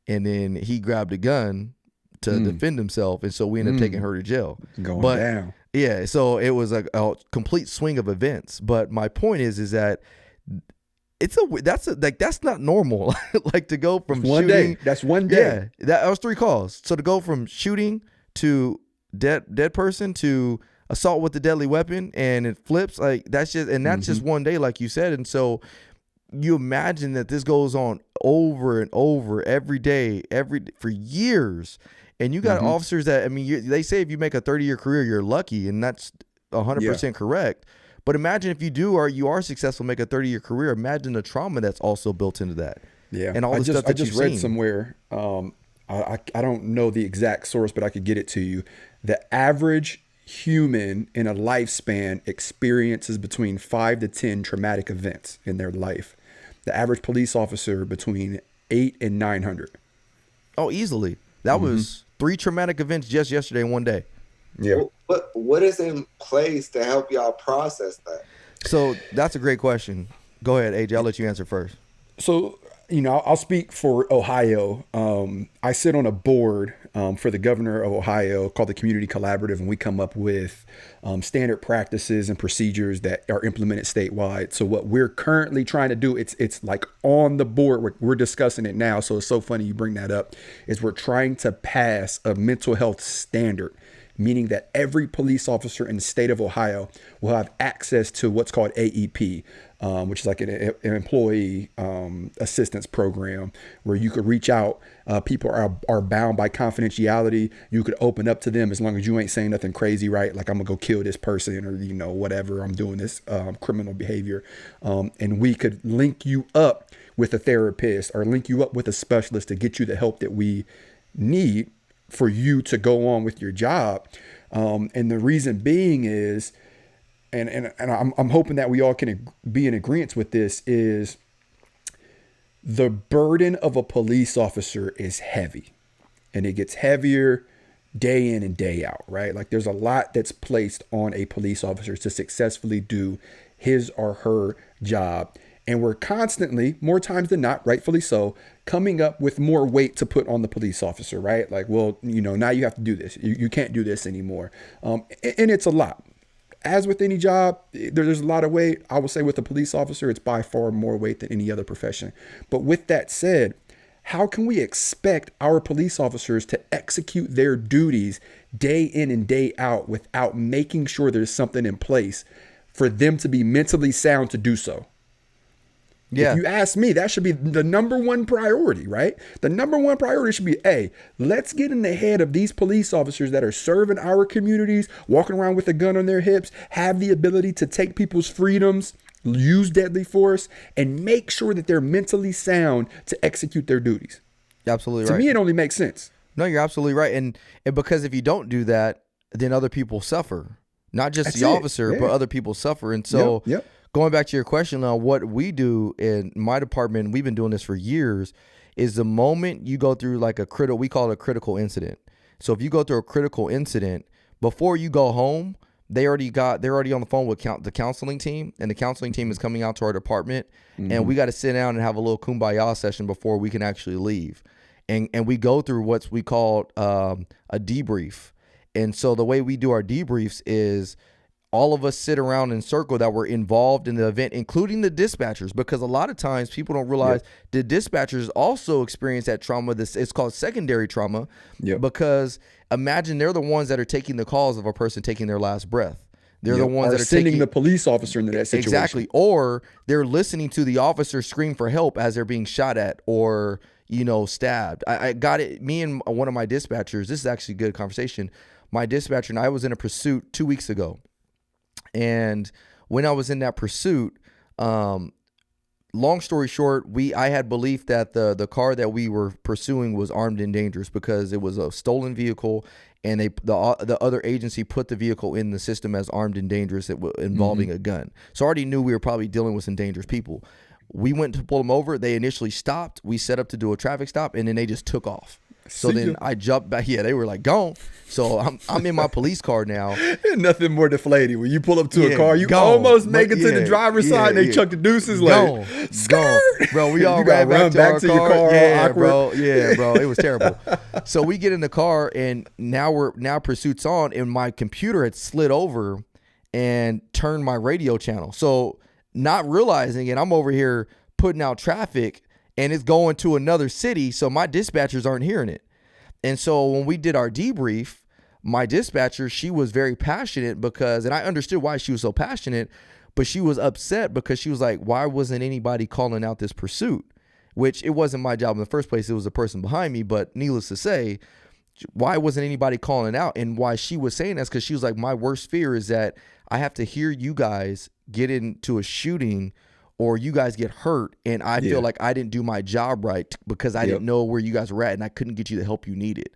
and then he grabbed a gun to defend himself, and so we ended up taking her to jail. Going down. Yeah, so it was a complete swing of events. But my point is that that's not normal. Like to go from one shooting, day. That's one day. Yeah, that was 3 calls. So to go from shooting to dead person to assault with a deadly weapon, and it flips, like that's just one day, like you said. And so you imagine that this goes on over and over every day, for years. And you got officers that, I mean, they say if you make a 30-year career, you're lucky, and that's 100% correct. But imagine if you do, or you are successful, make a 30-year career. Imagine the trauma that's also built into that. Yeah, and all the stuff that I just read somewhere. I don't know the exact source, but I could get it to you. The average human in a lifespan experiences between 5 to 10 traumatic events in their life. The average police officer between 8 and 900. Oh, easily. That was 3 traumatic events just yesterday in one day. Yeah. What is in place to help y'all process that? So that's a great question. Go ahead, AJ. I'll let you answer first. So, you know, I'll speak for Ohio. I sit on a board for the governor of Ohio called the Community Collaborative, and we come up with standard practices and procedures that are implemented statewide. So what we're currently trying to do, it's like on the board. We're discussing it now. So it's so funny you bring that up, is we're trying to pass a mental health standard, meaning that every police officer in the state of Ohio will have access to what's called AEP, which is like an employee assistance program where you could reach out. People are bound by confidentiality. You could open up to them as long as you ain't saying nothing crazy, right? Like, I'm gonna go kill this person, or, you know, whatever, I'm doing this criminal behavior. And we could link you up with a therapist or link you up with a specialist to get you the help that we need for you to go on with your job. And the reason being is, and I'm hoping that we all can be in agreement with this, is the burden of a police officer is heavy, and it gets heavier day in and day out, right? Like, there's a lot that's placed on a police officer to successfully do his or her job. And we're constantly, more times than not, rightfully so, coming up with more weight to put on the police officer, right? Like, well, you know, now you have to do this. You can't do this anymore. And it's a lot. as with any job, there's a lot of weight. I would say with a police officer, it's by far more weight than any other profession. But with that said, how can we expect our police officers to execute their duties day in and day out without making sure there's something in place for them to be mentally sound to do so? Yeah. If you ask me, that should be the number one priority, right? The number one priority should be, hey, let's get in the head of these police officers that are serving our communities, walking around with a gun on their hips, have the ability to take people's freedoms, use deadly force, and make sure that they're mentally sound to execute their duties. Absolutely right. To me, it only makes sense. No, you're absolutely right. And because if you don't do that, then other people suffer. Not just the officer, but other people suffer. And so going back to your question on what we do in my department, we've been doing this for years, is the moment you go through like we call it a critical incident. So if you go through a critical incident, before you go home, they're already on the phone with the counseling team, and the counseling team is coming out to our department, and we got to sit down and have a little kumbaya session before we can actually leave. And we go through what we call a debrief. And so the way we do our debriefs is all of us sit around in circle that were involved in the event, including the dispatchers, because a lot of times people don't realize the dispatchers also experience that trauma. It's called secondary trauma, because imagine they're the ones that are taking the calls of a person taking their last breath. They're the ones that are sending the police officer into that situation. Exactly. Or they're listening to the officer scream for help as they're being shot at or, stabbed. I got it. Me and one of my dispatchers, this is actually a good conversation. My dispatcher and I was in a pursuit 2 weeks ago. And when I was in that pursuit, long story short, I had belief that the car that we were pursuing was armed and dangerous because it was a stolen vehicle, and the other agency put the vehicle in the system as armed and dangerous, involving a gun. So I already knew we were probably dealing with some dangerous people. We went to pull them over. They initially stopped. We set up to do a traffic stop, and then they just took off. So then I jumped back. Yeah, they were like, gone. So I'm in my police car now. Nothing more deflating. When you pull up to a car, you almost make it to the driver's side, and they chuck the deuces like, gone. Bro, we all ran back to our car. Yeah, bro. Yeah, bro. It was terrible. So we get in the car, and now pursuit's on, and my computer had slid over and turned my radio channel. So not realizing it, I'm over here putting out traffic, and it's going to another city, so my dispatchers aren't hearing it. And so when we did our debrief, my dispatcher, she was very passionate and I understood why she was so passionate, but she was upset because she was like, why wasn't anybody calling out this pursuit? Which it wasn't my job in the first place. It was the person behind me, but needless to say, why wasn't anybody calling it out? And why she was saying that's because she was like, my worst fear is that I have to hear you guys get into a shooting or you guys get hurt, and I feel like I didn't do my job right because I didn't know where you guys were at, and I couldn't get you the help you needed.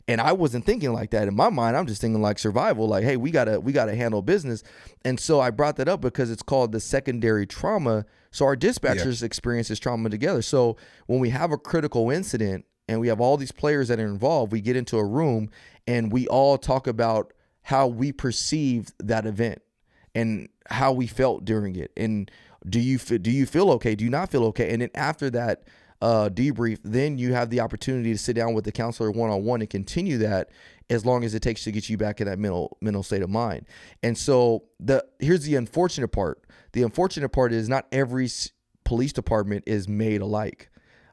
And I wasn't thinking like that. In my mind, I'm just thinking like survival, like, hey, we gotta handle business. And so I brought that up because it's called the secondary trauma. So our dispatchers experience this trauma together. So when we have a critical incident and we have all these players that are involved, we get into a room and we all talk about how we perceived that event and how we felt during it. And do you feel okay? Do you not feel okay? And then after that debrief, then you have the opportunity to sit down with the counselor one-on-one and continue that as long as it takes to get you back in that mental state of mind. And so here's the unfortunate part. The unfortunate part is not every police department is made alike.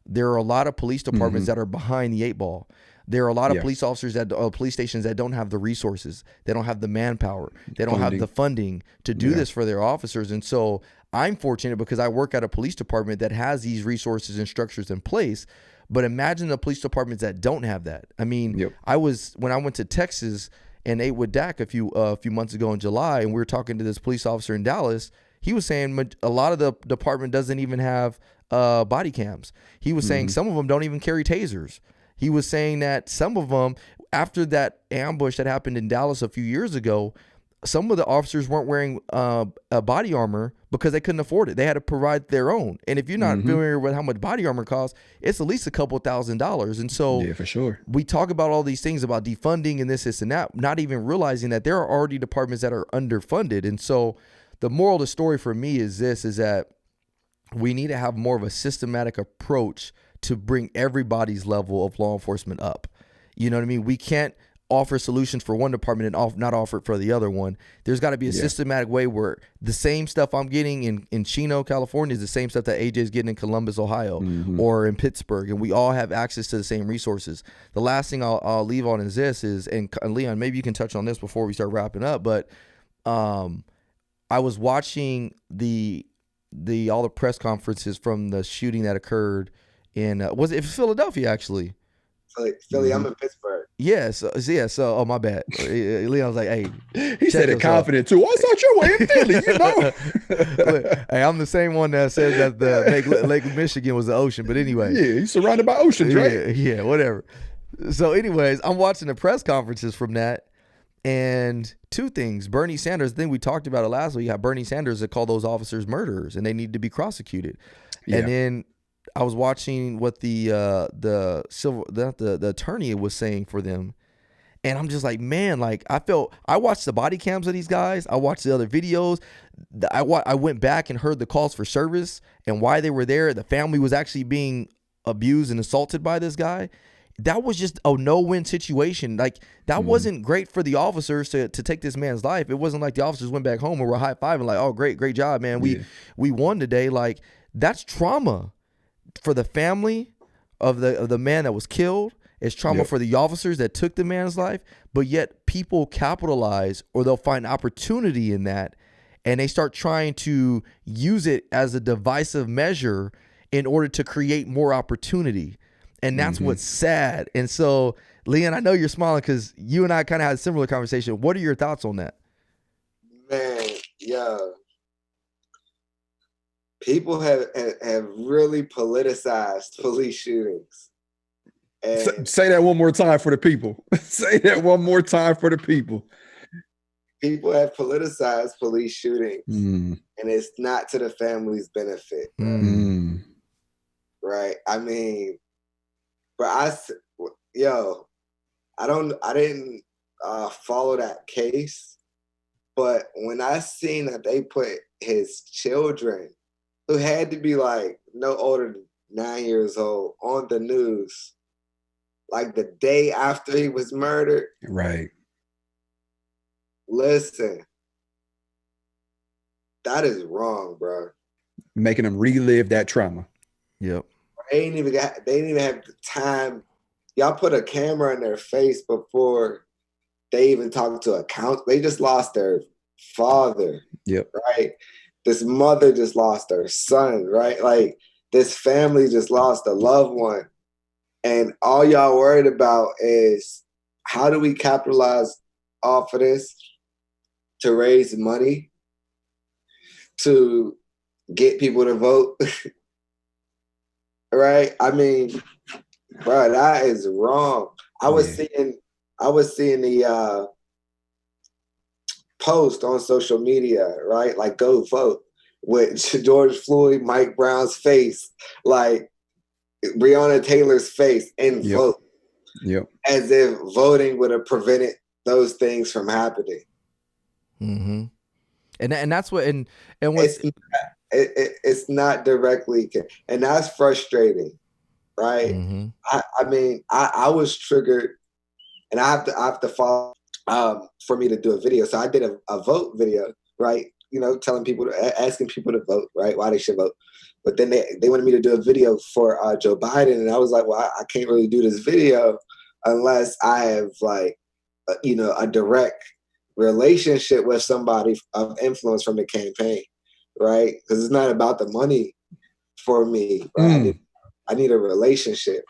There are a lot of police departments that are behind the eight ball. There are a lot of police officers police stations that don't have the resources. They don't have the manpower. They don't have the funding to do this for their officers. And so I'm fortunate because I work at a police department that has these resources and structures in place. But imagine the police departments that don't have that. I mean, when I went to Texas and ate with Dak a few months ago in July, and we were talking to this police officer in Dallas, he was saying a lot of the department doesn't even have body cams. He was saying some of them don't even carry tasers. He was saying that some of them, after that ambush that happened in Dallas a few years ago, some of the officers weren't wearing a body armor because they couldn't afford it. They had to provide their own. And if you're not familiar with how much body armor costs, it's at least a couple $1,000s. And so for sure, we talk about all these things about defunding and this and that, not even realizing that there are already departments that are underfunded. And so the moral of the story for me is that we need to have more of a systematic approach to bring everybody's level of law enforcement up. You know what I mean? We can't offer solutions for one department and not offer it for the other one. There's got to be a systematic way where the same stuff I'm getting in Chino, California is the same stuff that AJ is getting in Columbus, Ohio, or in Pittsburgh, and we all have access to the same resources. The last thing I'll leave on is this is, and Leon, maybe you can touch on this before we start wrapping up, but I was watching all the press conferences from the shooting that occurred in was it Philadelphia actually? Philly, I'm in Pittsburgh. Yeah, so oh my bad. Leon's like, hey, he said it confident too. I thought you were in Philly, you know. Hey, I'm the same one that said that the Lake Michigan was the ocean, but anyway. Yeah, he's surrounded by oceans, right? Yeah, whatever. So anyways, I'm watching the press conferences from that, and two things. Bernie Sanders, I think we talked about it last week, how Bernie Sanders had called those officers murderers and they need to be prosecuted. Yeah. And then I was watching what the attorney was saying for them, and I'm just like, man, like I watched the body cams of these guys. I watched the other videos. I went back and heard the calls for service and why they were there. The family was actually being abused and assaulted by this guy. That was just a no-win situation. Like that wasn't great for the officers to take this man's life. It wasn't like the officers went back home and were high-fiving like, oh, great job, man. We won today. Like that's trauma for the family of the man that was killed. It's trauma for the officers that took the man's life. But yet people capitalize, or they'll find opportunity in that, and they start trying to use it as a divisive measure in order to create more opportunity. And that's what's sad. And so, Leon, I know you're smiling because you and I kind of had a similar conversation. What are your thoughts on that? Man, people have really politicized police shootings. And say that one more time for the people. Say that one more time for the people. People have politicized police shootings, and it's not to the family's benefit. Right? I mean, but I didn't follow that case, but when I seen that they put his children, who had to be like no older than 9 years old, on the news, like the day after he was murdered. Right. Listen, that is wrong, bro. Making them relive that trauma. Yep. They didn't even have the time. Y'all put a camera in their face before they even talked to a counsel. They just lost their father. Yep. Right. This mother just lost her son. Right. Like this family just lost a loved one. And all y'all worried about is how do we capitalize off of this to raise money to get people to vote? Right? I mean, bro, that is wrong. I was seeing the post on social media, right? Like go vote with George Floyd, Mike Brown's face, like Breonna Taylor's face, and vote. Yep. As if voting would have prevented those things from happening. Mm-hmm. And that's what and what's it's not directly, and that's frustrating, right? I mean, I was triggered, and I have to follow for me to do a video. So I did a vote video, right? You know, telling people, asking people to vote, right? Why they should vote. But then they wanted me to do a video for Joe Biden, and I was like, well, I can't really do this video unless I have like, a direct relationship with somebody of influence from the campaign, right? Because it's not about the money for me, right? I need a relationship,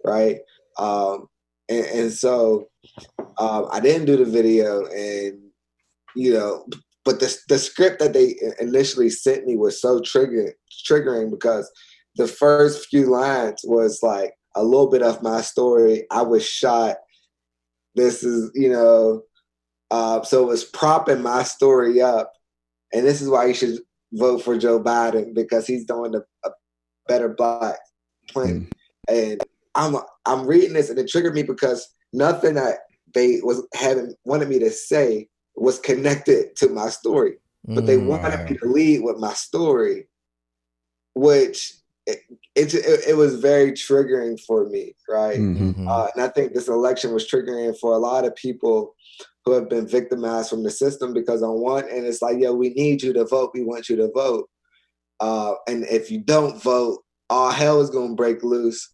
right? And so I didn't do the video, and but the script that they initially sent me was so triggering because the first few lines was like a little bit of my story. I was shot. This is, so it was propping my story up. And this is why you should vote for Joe Biden, because he's doing a better black plan. And I'm reading this, and it triggered me because nothing that they wanted me to say was connected to my story, but they wanted me to lead with my story, which it was very triggering for me, right? Mm-hmm. And I think this election was triggering for a lot of people who have been victimized from the system, because on one end it's like, yo, we need you to vote, we want you to vote, and if you don't vote, all hell is gonna break loose.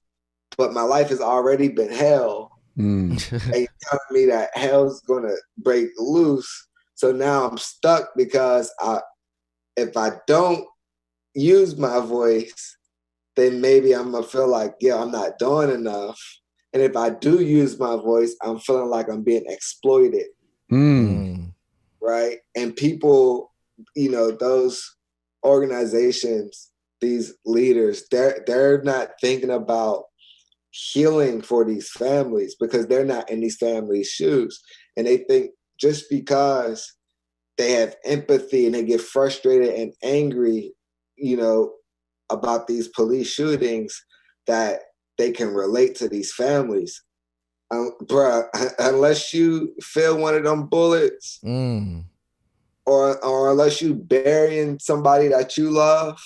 But my life has already been hell, and you're telling me that hell's gonna break loose. So now I'm stuck because if I don't use my voice, then maybe I'm gonna feel like, yeah, I'm not doing enough. And if I do use my voice, I'm feeling like I'm being exploited. Right? And people, those organizations, these leaders, they're not thinking about healing for these families, because they're not in these families' shoes. And they think just because they have empathy and they get frustrated and angry, about these police shootings, that they can relate to these families. Bruh, unless you feel one of them bullets, or unless you burying somebody that you love,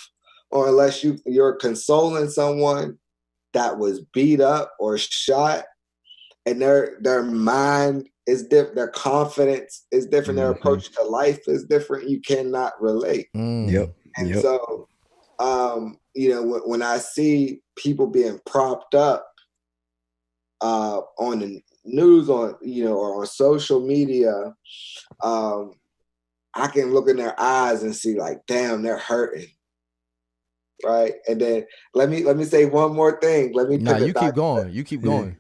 or unless you're consoling someone that was beat up or shot, and their mind is different, their confidence is different, their approach to life is different, you cannot relate. Yep. And so, when I see people being propped up on the news, or on social media, I can look in their eyes and see like, damn, they're hurting. Right. And then let me say one more thing. You keep going.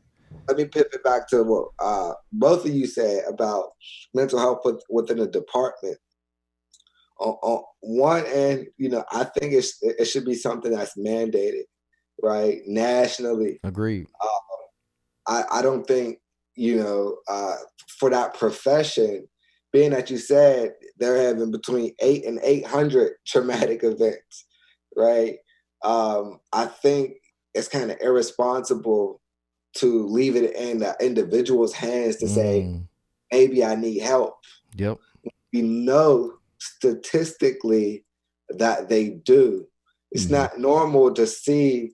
Let me pivot back to what both of you said about mental health within the department. On one end, I think it should be something that's mandated, right, nationally. Agreed. I don't think, for that profession, being that you said they're having between 8 and 800 traumatic events, right? I think it's kind of irresponsible to leave it in the individual's hands to say, maybe I need help. Yep. We know statistically that they do. It's not normal to see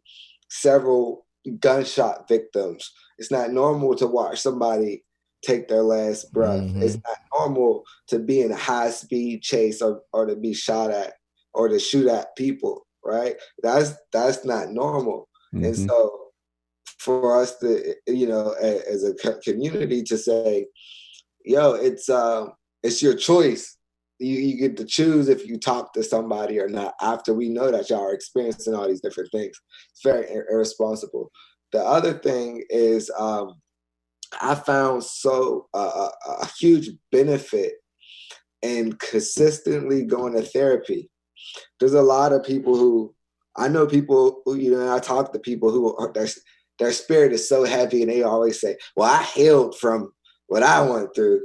several gunshot victims. It's not normal to watch somebody take their last breath. It's not normal to be in a high-speed chase or to be shot at or to shoot at people, right? That's not normal. And so for us to, as a community, to say, yo, it's your choice. You get to choose if you talk to somebody or not, after we know that y'all are experiencing all these different things. It's very irresponsible. The other thing is, I found a huge benefit in consistently going to therapy. There's a lot of people who, I know people who, I talk to people who their spirit is so heavy, and they always say, well, I healed from what I went through,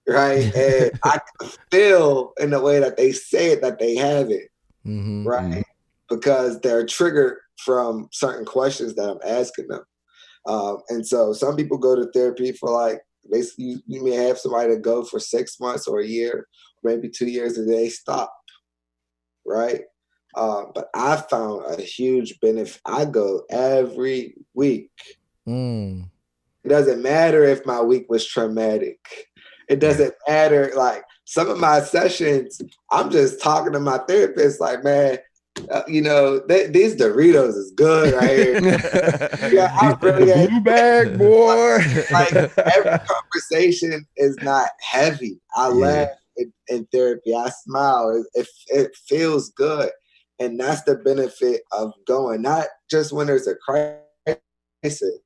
right? And I can feel in the way that they say it that they have it, right? Because they're triggered from certain questions that I'm asking them. And so some people go to therapy for like, basically, you may have somebody to go for 6 months or a year, maybe 2 years, and they stop, right? But I found a huge benefit. I go every week. It doesn't matter if my week was traumatic. It doesn't matter. Like, some of my sessions, I'm just talking to my therapist like, man, these Doritos is good right here. I really the blue bag, boy. Like every conversation is not heavy. I laugh in therapy. I smile. It feels good. And that's the benefit of going, not just when there's a crisis.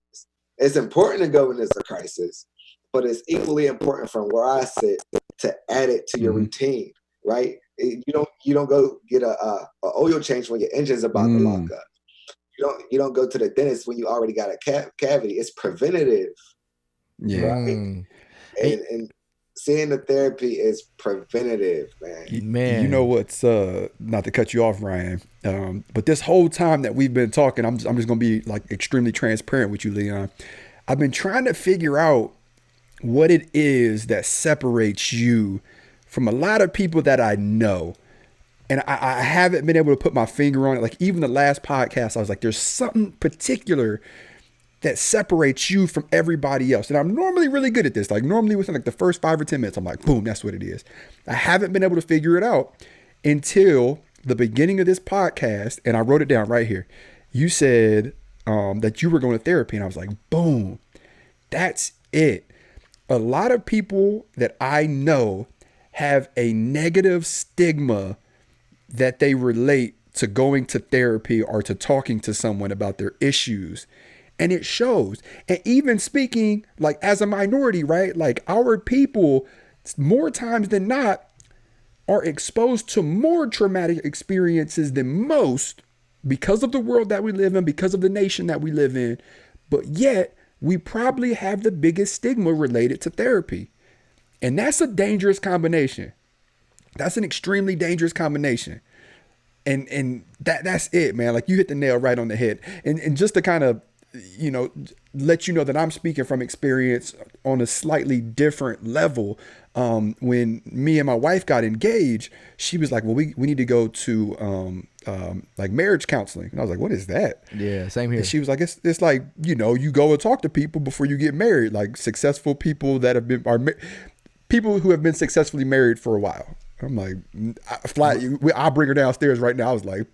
It's important to go when there's a crisis, but it's equally important from where I sit to add it to your routine, right? You don't go get a oil change when your engine's about to lock up. You don't go to the dentist when you already got a cavity. It's preventative, right? And seeing the therapy is preventative, man. You know what's not to cut you off, Ryan, but this whole time that we've been talking, I'm just gonna be like extremely transparent with you, Leon. I've been trying to figure out what it is that separates you from a lot of people that I know. And I haven't been able to put my finger on it. Like even the last podcast, I was like, there's something particular that separates you from everybody else. And I'm normally really good at this. Like normally within like the first 5 or 10 minutes, I'm like, boom, that's what it is. I haven't been able to figure it out until the beginning of this podcast. And I wrote it down right here. You said that you were going to therapy. And I was like, boom, that's it. A lot of people that I know have a negative stigma that they relate to going to therapy or to talking to someone about their issues. And it shows. And even speaking like as a minority, right? Like our people more times than not are exposed to more traumatic experiences than most because of the world that we live in, because of the nation that we live in. But yet we probably have the biggest stigma related to therapy. And that's a dangerous combination. That's an extremely dangerous combination. And that's it, man. Like you hit the nail right on the head. And just to kind of, let you know that I'm speaking from experience on a slightly different level. When me and my wife got engaged, she was like, well, we need to go to like marriage counseling. And I was like, what is that? Yeah, same here. And she was like, it's like, you go and talk to people before you get married, like successful people that have been, people who have been successfully married for a while. I'm like, I'll bring her downstairs right now. I was like,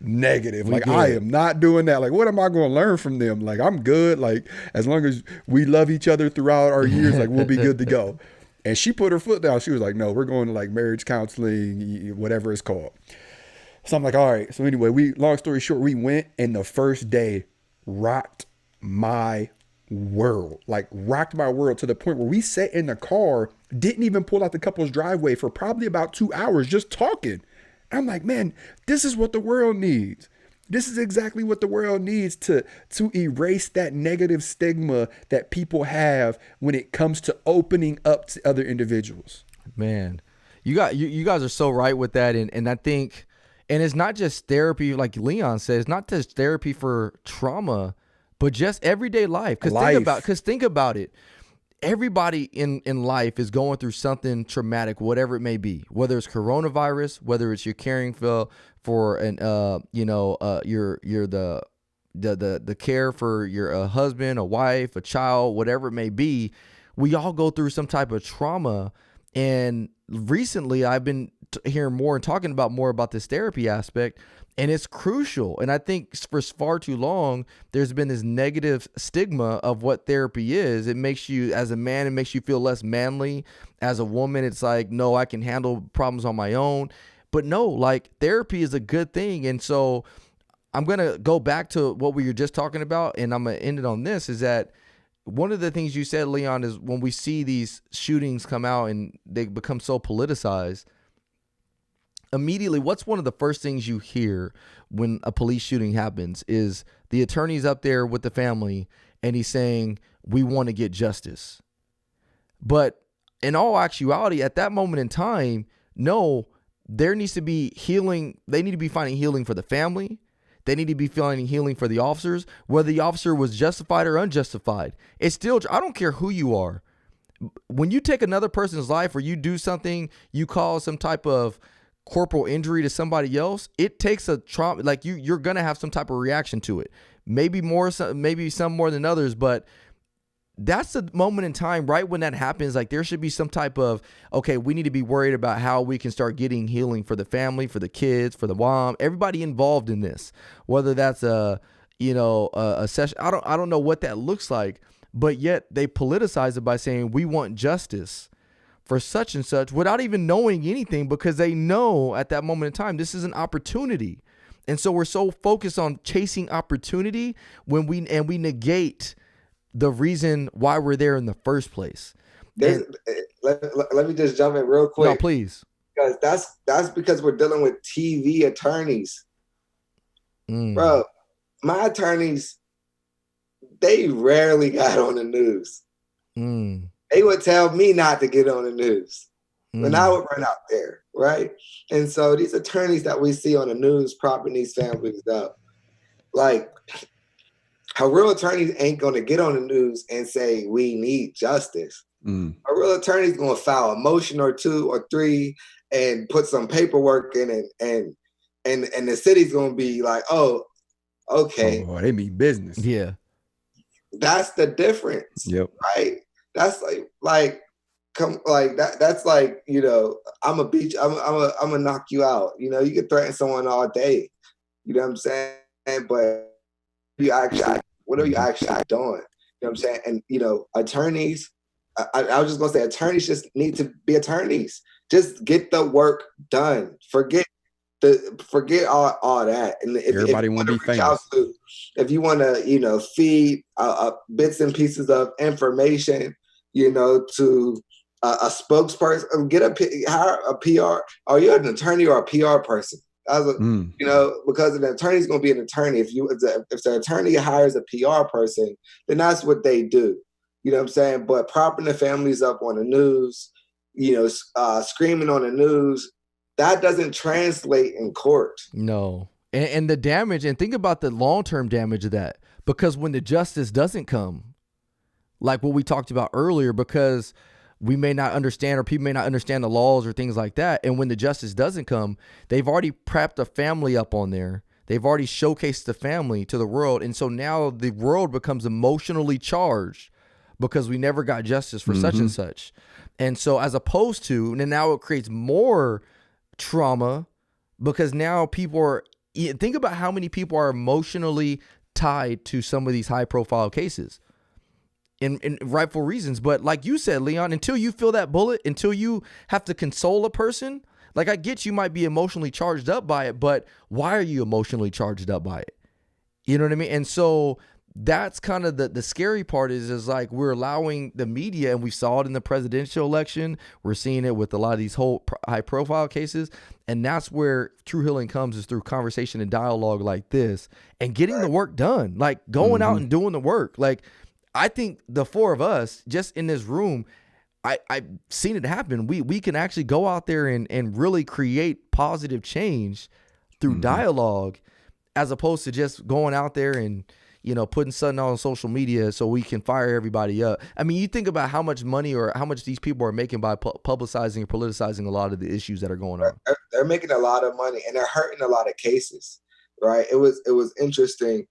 negative. Like, I am not doing that. Like, what am I going to learn from them? Like, I'm good. Like, as long as we love each other throughout our years, like, we'll be good to go. And she put her foot down. She was like, no, we're going to like marriage counseling, whatever it's called. So I'm like, all right. So anyway, long story short, we went, and the first day rocked my world, to the point where we sat in the car, didn't even pull out the couple's driveway for probably about 2 hours just talking. I'm like, man, this is what the world needs. This is exactly what the world needs to erase that negative stigma that people have when it comes to opening up to other individuals. Man, you guys are so right with that. And I think, and it's not just therapy, like Leon says, it's not just therapy for trauma, but just everyday life. Because think about it. Everybody in life is going through something traumatic, whatever it may be, whether it's coronavirus, whether it's you're caring for an you're the care for your husband, a wife, a child, whatever it may be. We all go through some type of trauma. And recently I've been hearing more and talking about more about this therapy aspect. And it's crucial. And I think for far too long, there's been this negative stigma of what therapy is. It makes you, as a man, it makes you feel less manly. As a woman, it's like, no, I can handle problems on my own. But no, like therapy is a good thing. And so I'm going to go back to what we were just talking about. And I'm going to end it on this, is that one of the things you said, Leon, is when we see these shootings come out and they become so politicized, immediately, what's one of the first things you hear when a police shooting happens is the attorney's up there with the family and he's saying, we want to get justice. But in all actuality, at that moment in time, no, there needs to be healing. They need to be finding healing for the family. They need to be finding healing for the officers, whether the officer was justified or unjustified. It's still, I don't care who you are. When you take another person's life or you do something, you cause some type of corporal injury to somebody else, it takes a trauma. Like you're gonna have some type of reaction to it. Maybe some more than others, but that's the moment in time, right when that happens. Like there should be some type of, okay, we need to be worried about how we can start getting healing for the family, for the kids, for the mom, everybody involved in this. Whether that's a session, I don't know what that looks like, but yet they politicize it by saying we want justice for such and such without even knowing anything, because they know at that moment in time, this is an opportunity. And so we're so focused on chasing opportunity when we negate the reason why we're there in the first place. Let me just jump in real quick. No, please. Because that's because we're dealing with TV attorneys. Bro, my attorneys, they rarely got on the news. They would tell me not to get on the news when I would run out there, right? And so these attorneys that we see on the news propping these families up, like, a real attorney ain't going to get on the news and say, we need justice. A real attorney is going to file a motion or two or three and put some paperwork in it, and the city's gonna be like, oh, okay. Oh, they mean business. Yeah. That's the difference. Yep. Right? That's like come like that's like, you know, I'm gonna knock you out. You know, you can threaten someone all day. You know what I'm saying? But what are you actually doing? You know what I'm saying? And you know, attorneys, I was just gonna say attorneys just need to be attorneys. Just get the work done. Forget all that. And Everybody want to be famous. If you want to, you know, feed bits and pieces of information, you know, to a spokesperson, hire a PR. Are you an attorney or a PR person? You know, because an attorney is going to be an attorney. If the attorney hires a PR person, then that's what they do. You know what I'm saying? But propping the families up on the news, you know, screaming on the news, that doesn't translate in court. No. And the damage, and think about the long-term damage of that, because when the justice doesn't come, like what we talked about earlier, because we may not understand, or people may not understand the laws or things like that. And when the justice doesn't come, they've already prepped a family up on there. They've already showcased the family to the world. And so now the world becomes emotionally charged because we never got justice for such and such. And so as opposed to, and now it creates more trauma, because now people are, think about how many people are emotionally tied to some of these high profile cases. In rightful reasons. But like you said, Leon, until you feel that bullet, until you have to console a person, like I get you might be emotionally charged up by it, but why are you emotionally charged up by it? You know what I mean? And so that's kind of the scary part is like we're allowing the media, and we saw it in the presidential election. We're seeing it with a lot of these whole high profile cases. And that's where true healing comes, is through conversation and dialogue like this and getting the work done, like going out and doing the work. Like, I think the four of us just in this room, I've seen it happen. We can actually go out there and really create positive change through dialogue, as opposed to just going out there and, you know, putting something on social media so we can fire everybody up. I mean, you think about how much money or how much these people are making by publicizing and politicizing a lot of the issues that are going on. They're making a lot of money, and they're hurting a lot of cases, right? It was interesting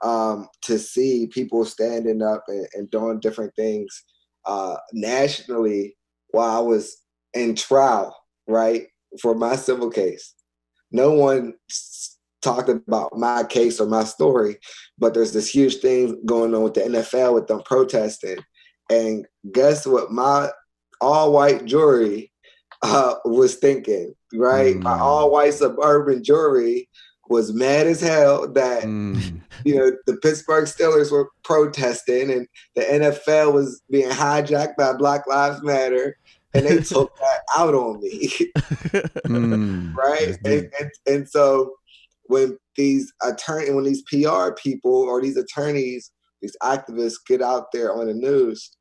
to see people standing up and doing different things nationally while I was in trial, right, for my civil case. No one talked about my case or my story, but there's this huge thing going on with the NFL with them protesting. And guess what my all-white jury was thinking, right? My all-white suburban jury was mad as hell that you know, the Pittsburgh Steelers were protesting and the NFL was being hijacked by Black Lives Matter, and they took that out on me. Right? And so when these PR people or these attorneys, these activists get out there on the news,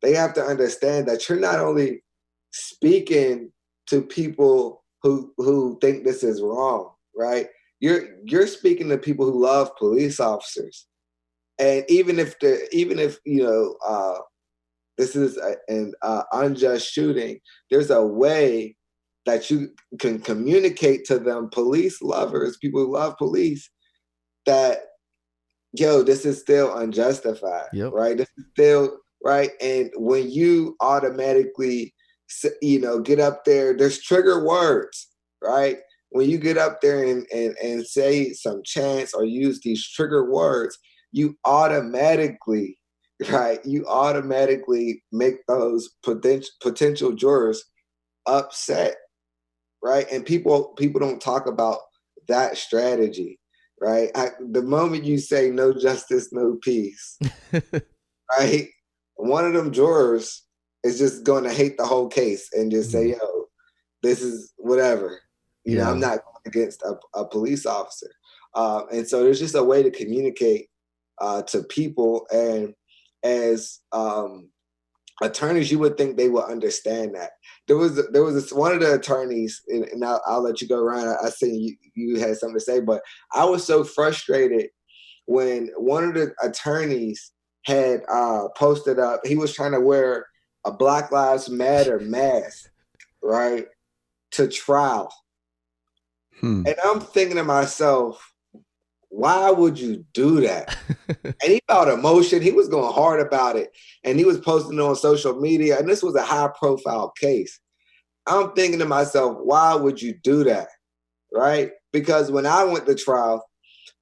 they have to understand that you're not only speaking to people who think this is wrong, right? You're speaking to people who love police officers, and even if you know this is an unjust shooting, there's a way that you can communicate to them, police lovers, people who love police, that this is still unjustified, right? This is still right, and when you automatically, you know, get up there, there's trigger words, right? When you get up there and say some chants or use these trigger words, you automatically, right? You automatically make those potential jurors upset, right? And people don't talk about that strategy, right? The moment you say no justice, no peace, right? One of them jurors is just going to hate the whole case and just say, yo, this is whatever. You know, I'm not going against a police officer. And so there's just a way to communicate to people. And as attorneys, you would think they would understand that. There was one of the attorneys, and I'll let you go, Ryan. I see you had something to say, but I was so frustrated when one of the attorneys had posted up, he was trying to wear a Black Lives Matter mask, right? to trial. And I'm thinking to myself, why would you do that? And he felt emotion. He was going hard about it. And he was posting it on social media. And this was a high profile case. I'm thinking to myself, why would you do that? Right? Because when I went to trial,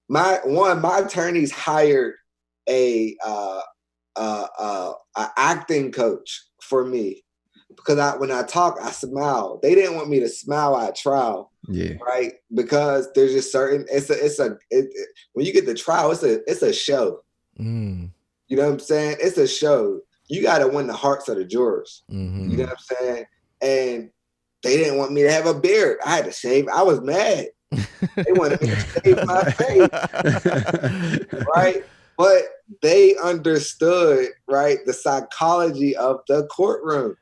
my attorneys hired a acting coach for me, because when I talk, I smile. They didn't want me to smile at trial, right? Because there's just certain. When you get to trial, it's a show. You know what I'm saying? It's a show. You got to win the hearts of the jurors. You know what I'm saying? And they didn't want me to have a beard. I had to shave. I was mad. They wanted me to shave my face, right? But they understood, right, the psychology of the courtroom.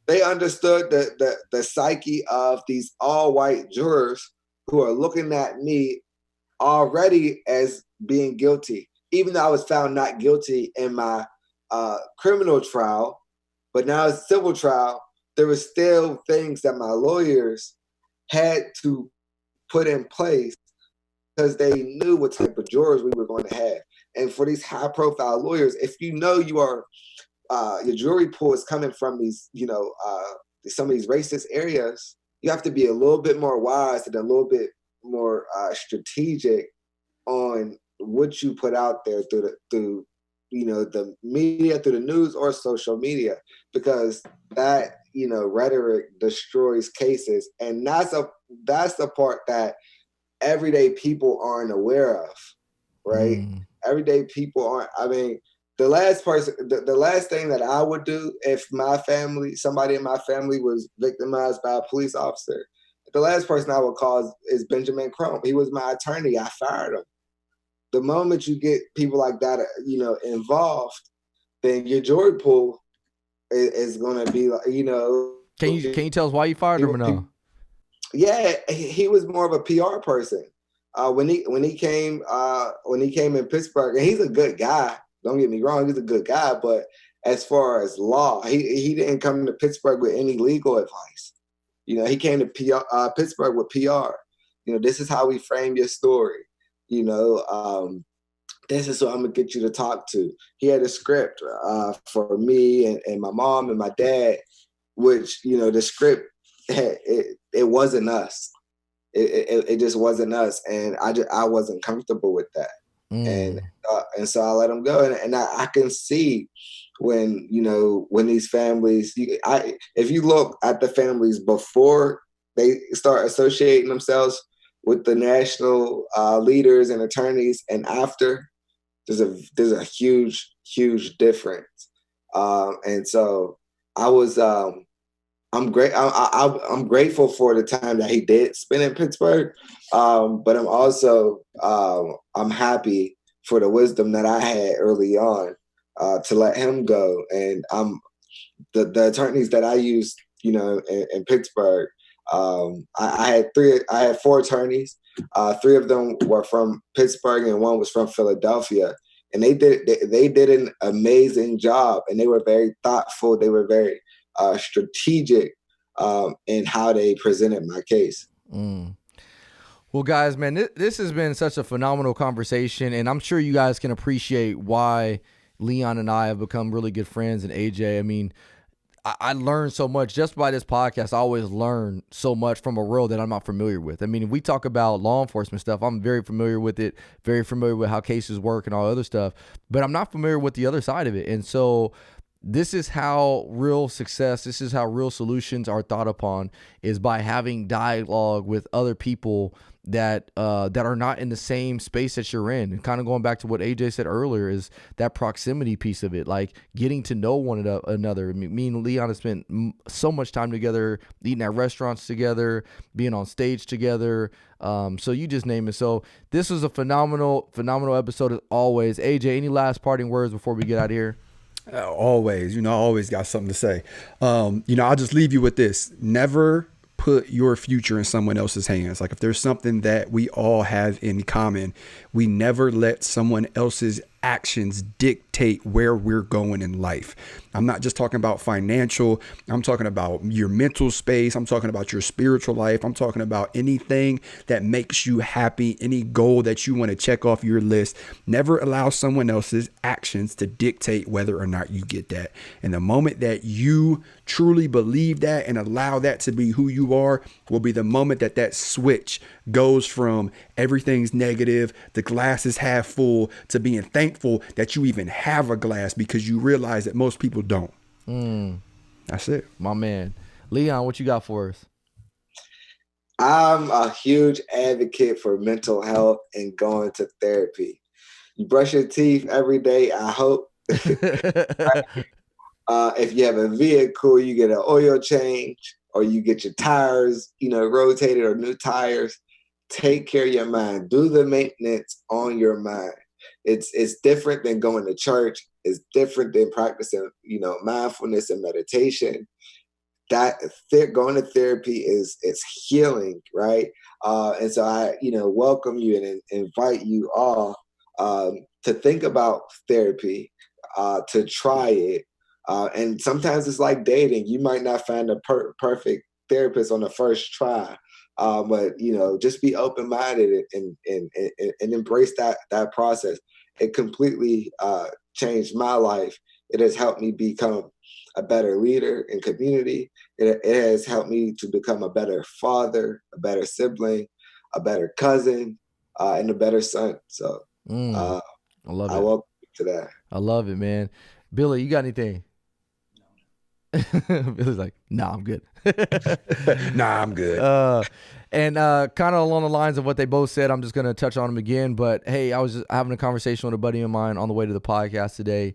They understood the psyche of these all-white jurors who are looking at me already as being guilty, even though I was found not guilty in my criminal trial. But now it's civil trial. There were still things that my lawyers had to put in place because they knew what type of jurors we were going to have. And for these high-profile lawyers, if you know you are your jury pool is coming from these, some of these racist areas, you have to be a little bit more wise and a little bit more strategic on what you put out there through the media, through the news or social media, because that rhetoric destroys cases, and that's the part that everyday people aren't aware of, right? Everyday people aren't. I mean, the last thing that I would do if somebody in my family was victimized by a police officer, the last person I would call is Benjamin Crump. He was my attorney. I fired him. The moment you get people like that, involved, then your jury pool is going to be like, Can you tell us why you fired him or no? Yeah, he was more of a PR person. When he came in Pittsburgh, and he's a good guy. Don't get me wrong, he's a good guy. But as far as law, he didn't come to Pittsburgh with any legal advice. He came to Pittsburgh with PR. This is how we frame your story. This is who I'm gonna get you to talk to. He had a script for me and my mom and my dad, which the script it wasn't us. It just wasn't us, and I wasn't comfortable with that, and so I let him go, and I can see when these families. If you look at the families before they start associating themselves with the national leaders and attorneys, and after, there's a huge difference, and so I was. I'm grateful for the time that he did spend in Pittsburgh, but I'm also I'm happy for the wisdom that I had early on to let him go. And the attorneys that I used, in Pittsburgh. I had 4 attorneys. 3 of them were from Pittsburgh, and 1 was from Philadelphia. And they did an amazing job, and they were very thoughtful. They were very strategic in how they presented my case. Well, guys, man, this has been such a phenomenal conversation, and I'm sure you guys can appreciate why Leon and I have become really good friends. And AJ, I mean, I learned so much just by this podcast. I always learn so much from a world that I'm not familiar with. I mean, if we talk about law enforcement stuff, I'm very familiar with it, very familiar with how cases work and all other stuff, but I'm not familiar with the other side of it. And so this is how real success, this is how real solutions are thought upon, is by having dialogue with other people that are not in the same space that you're in. And kind of going back to what AJ said earlier, is that proximity piece of it, like getting to know one another. Me and Leon have spent so much time together, eating at restaurants together, being on stage together. So you just name it. So this was a phenomenal episode as always. AJ, any last parting words before we get out of here? Always, I always got something to say. I'll just leave you with this. Never put your future in someone else's hands. Like, if there's something that we all have in common, we never let someone else's actions dictate where we're going in life. I'm not just talking about financial. I'm talking about your mental space. I'm talking about your spiritual life. I'm talking about anything that makes you happy, any goal that you want to check off your list. Never allow someone else's actions to dictate whether or not you get that. And the moment that you truly believe that and allow that to be who you are will be the moment that that switch goes from everything's negative, the glass is half full, to being thankful that you even have a glass, because you realize that most people don't. That's it. My man. Leon, what you got for us? I'm a huge advocate for mental health and going to therapy. You brush your teeth every day, I hope. If you have a vehicle, you get an oil change, or you get your tires, rotated, or new tires. Take care of your mind. Do the maintenance on your mind. It's different than going to church. It's different than practicing, mindfulness and meditation. Going to therapy is healing, right? And so I, welcome you and invite you all to think about therapy, to try it. And sometimes it's like dating. You might not find a perfect therapist on the first try, but just be open-minded and embrace that process. It completely changed my life. It has helped me become a better leader in community. It has helped me to become a better father, a better sibling, a better cousin, and a better son. So I love it. I welcome you to that. I love it, man. Billy, you got anything? Billy's like, nah, I'm good. Nah, I'm good. And kind of along the lines of what they both said, I'm just going to touch on them again. But hey, I was just having a conversation with a buddy of mine on the way to the podcast today.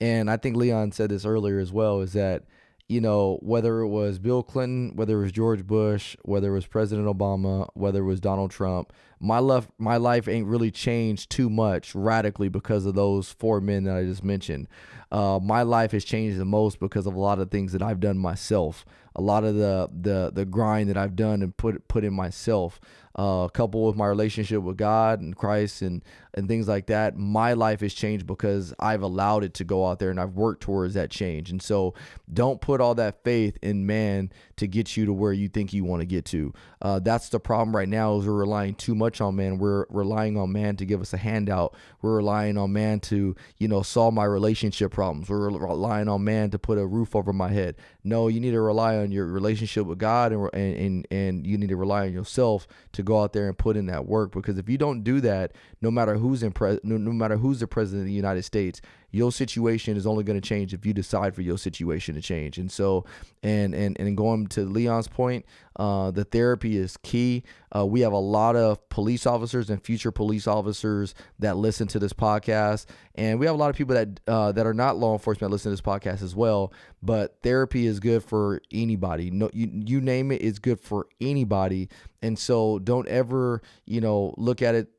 And I think Leon said this earlier as well, is that, whether it was Bill Clinton, whether it was George Bush, whether it was President Obama, whether it was Donald Trump, my life ain't really changed too much radically because of those four men that I just mentioned. My life has changed the most because of a lot of things that I've done myself, a lot of the grind that I've done and put in myself, coupled with my relationship with God and Christ and things like that. My life has changed because I've allowed it to go out there and I've worked towards that change. And so don't put all that faith in man to get you to where you think you want to get to. That's the problem right now, is we're relying too much on man. We're relying on man to give us a handout. We're relying on man to, solve my relationship problems. We're relying on man to put a roof over my head. No, you need to rely on your relationship with God, and you need to rely on yourself to go out there and put in that work. Because if you don't do that, no matter who's the president of the United States, your situation is only going to change if you decide for your situation to change. And so, and going to Leon's point, the therapy is key. We have a lot of police officers and future police officers that listen to this podcast, and we have a lot of people that are not law enforcement that listen to this podcast as well. But therapy is good for anybody. No, you name it, it's good for anybody. And so, don't ever look at it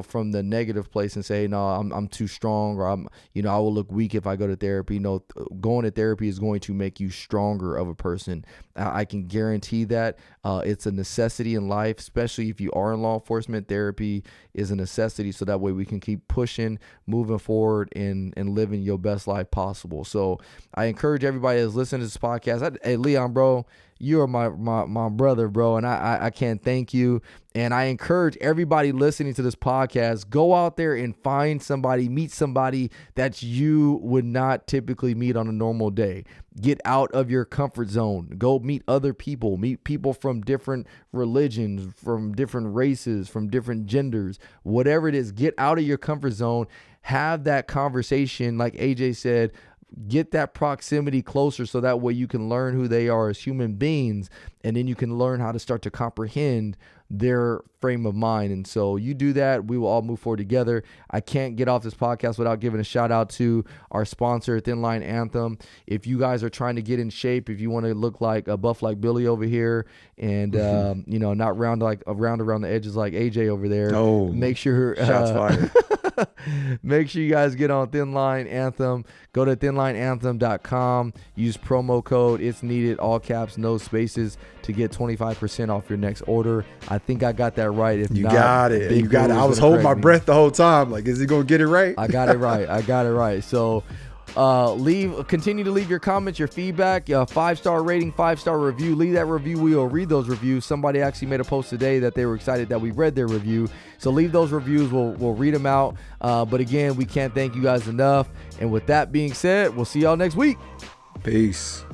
from the negative place and say, no, I'm too strong, or I will look weak if I go to therapy. No, going to therapy is going to make you stronger of a person. I can guarantee that. It's a necessity in life, especially if you are in law enforcement. Therapy is a necessity, so that way we can keep pushing, moving forward, and living your best life possible. So I encourage everybody that's listening to this podcast. Hey, Leon, bro, you are my brother, bro, and I can't thank you. And I encourage everybody listening to this podcast, go out there and find somebody, meet somebody that you would not typically meet on a normal day. Get out of your comfort zone. Go meet other people. Meet people from different religions, from different races, from different genders, whatever it is. Get out of your comfort zone. Have that conversation, like AJ said. Get that proximity closer, so that way you can learn who they are as human beings, and then you can learn how to start to comprehend their frame of mind. And so you do that, we will all move forward together. I can't get off this podcast without giving a shout out to our sponsor, Thinline Anthem. If you guys are trying to get in shape, if you want to look like a buff like Billy over here, and not round around the edges like AJ over there, make sure shots fired. Make sure you guys get on Thinline Anthem. Go to thinlineanthem.com. Use promo code It's Needed, all caps, no spaces, to get 25% off your next order. I think I got that right. If You not, got it. Big You got it. Bill is I was gonna holding my correct me. breath the whole time. Like, is he gonna get it right? I got it right. So continue to leave your comments, your feedback, 5-star rating, 5-star review. Leave that review. We will read those reviews. Somebody actually made a post today that they were excited that we read their review. So leave those reviews. We'll read them out. But again, we can't thank you guys enough. And with that being said, we'll see y'all next week. Peace.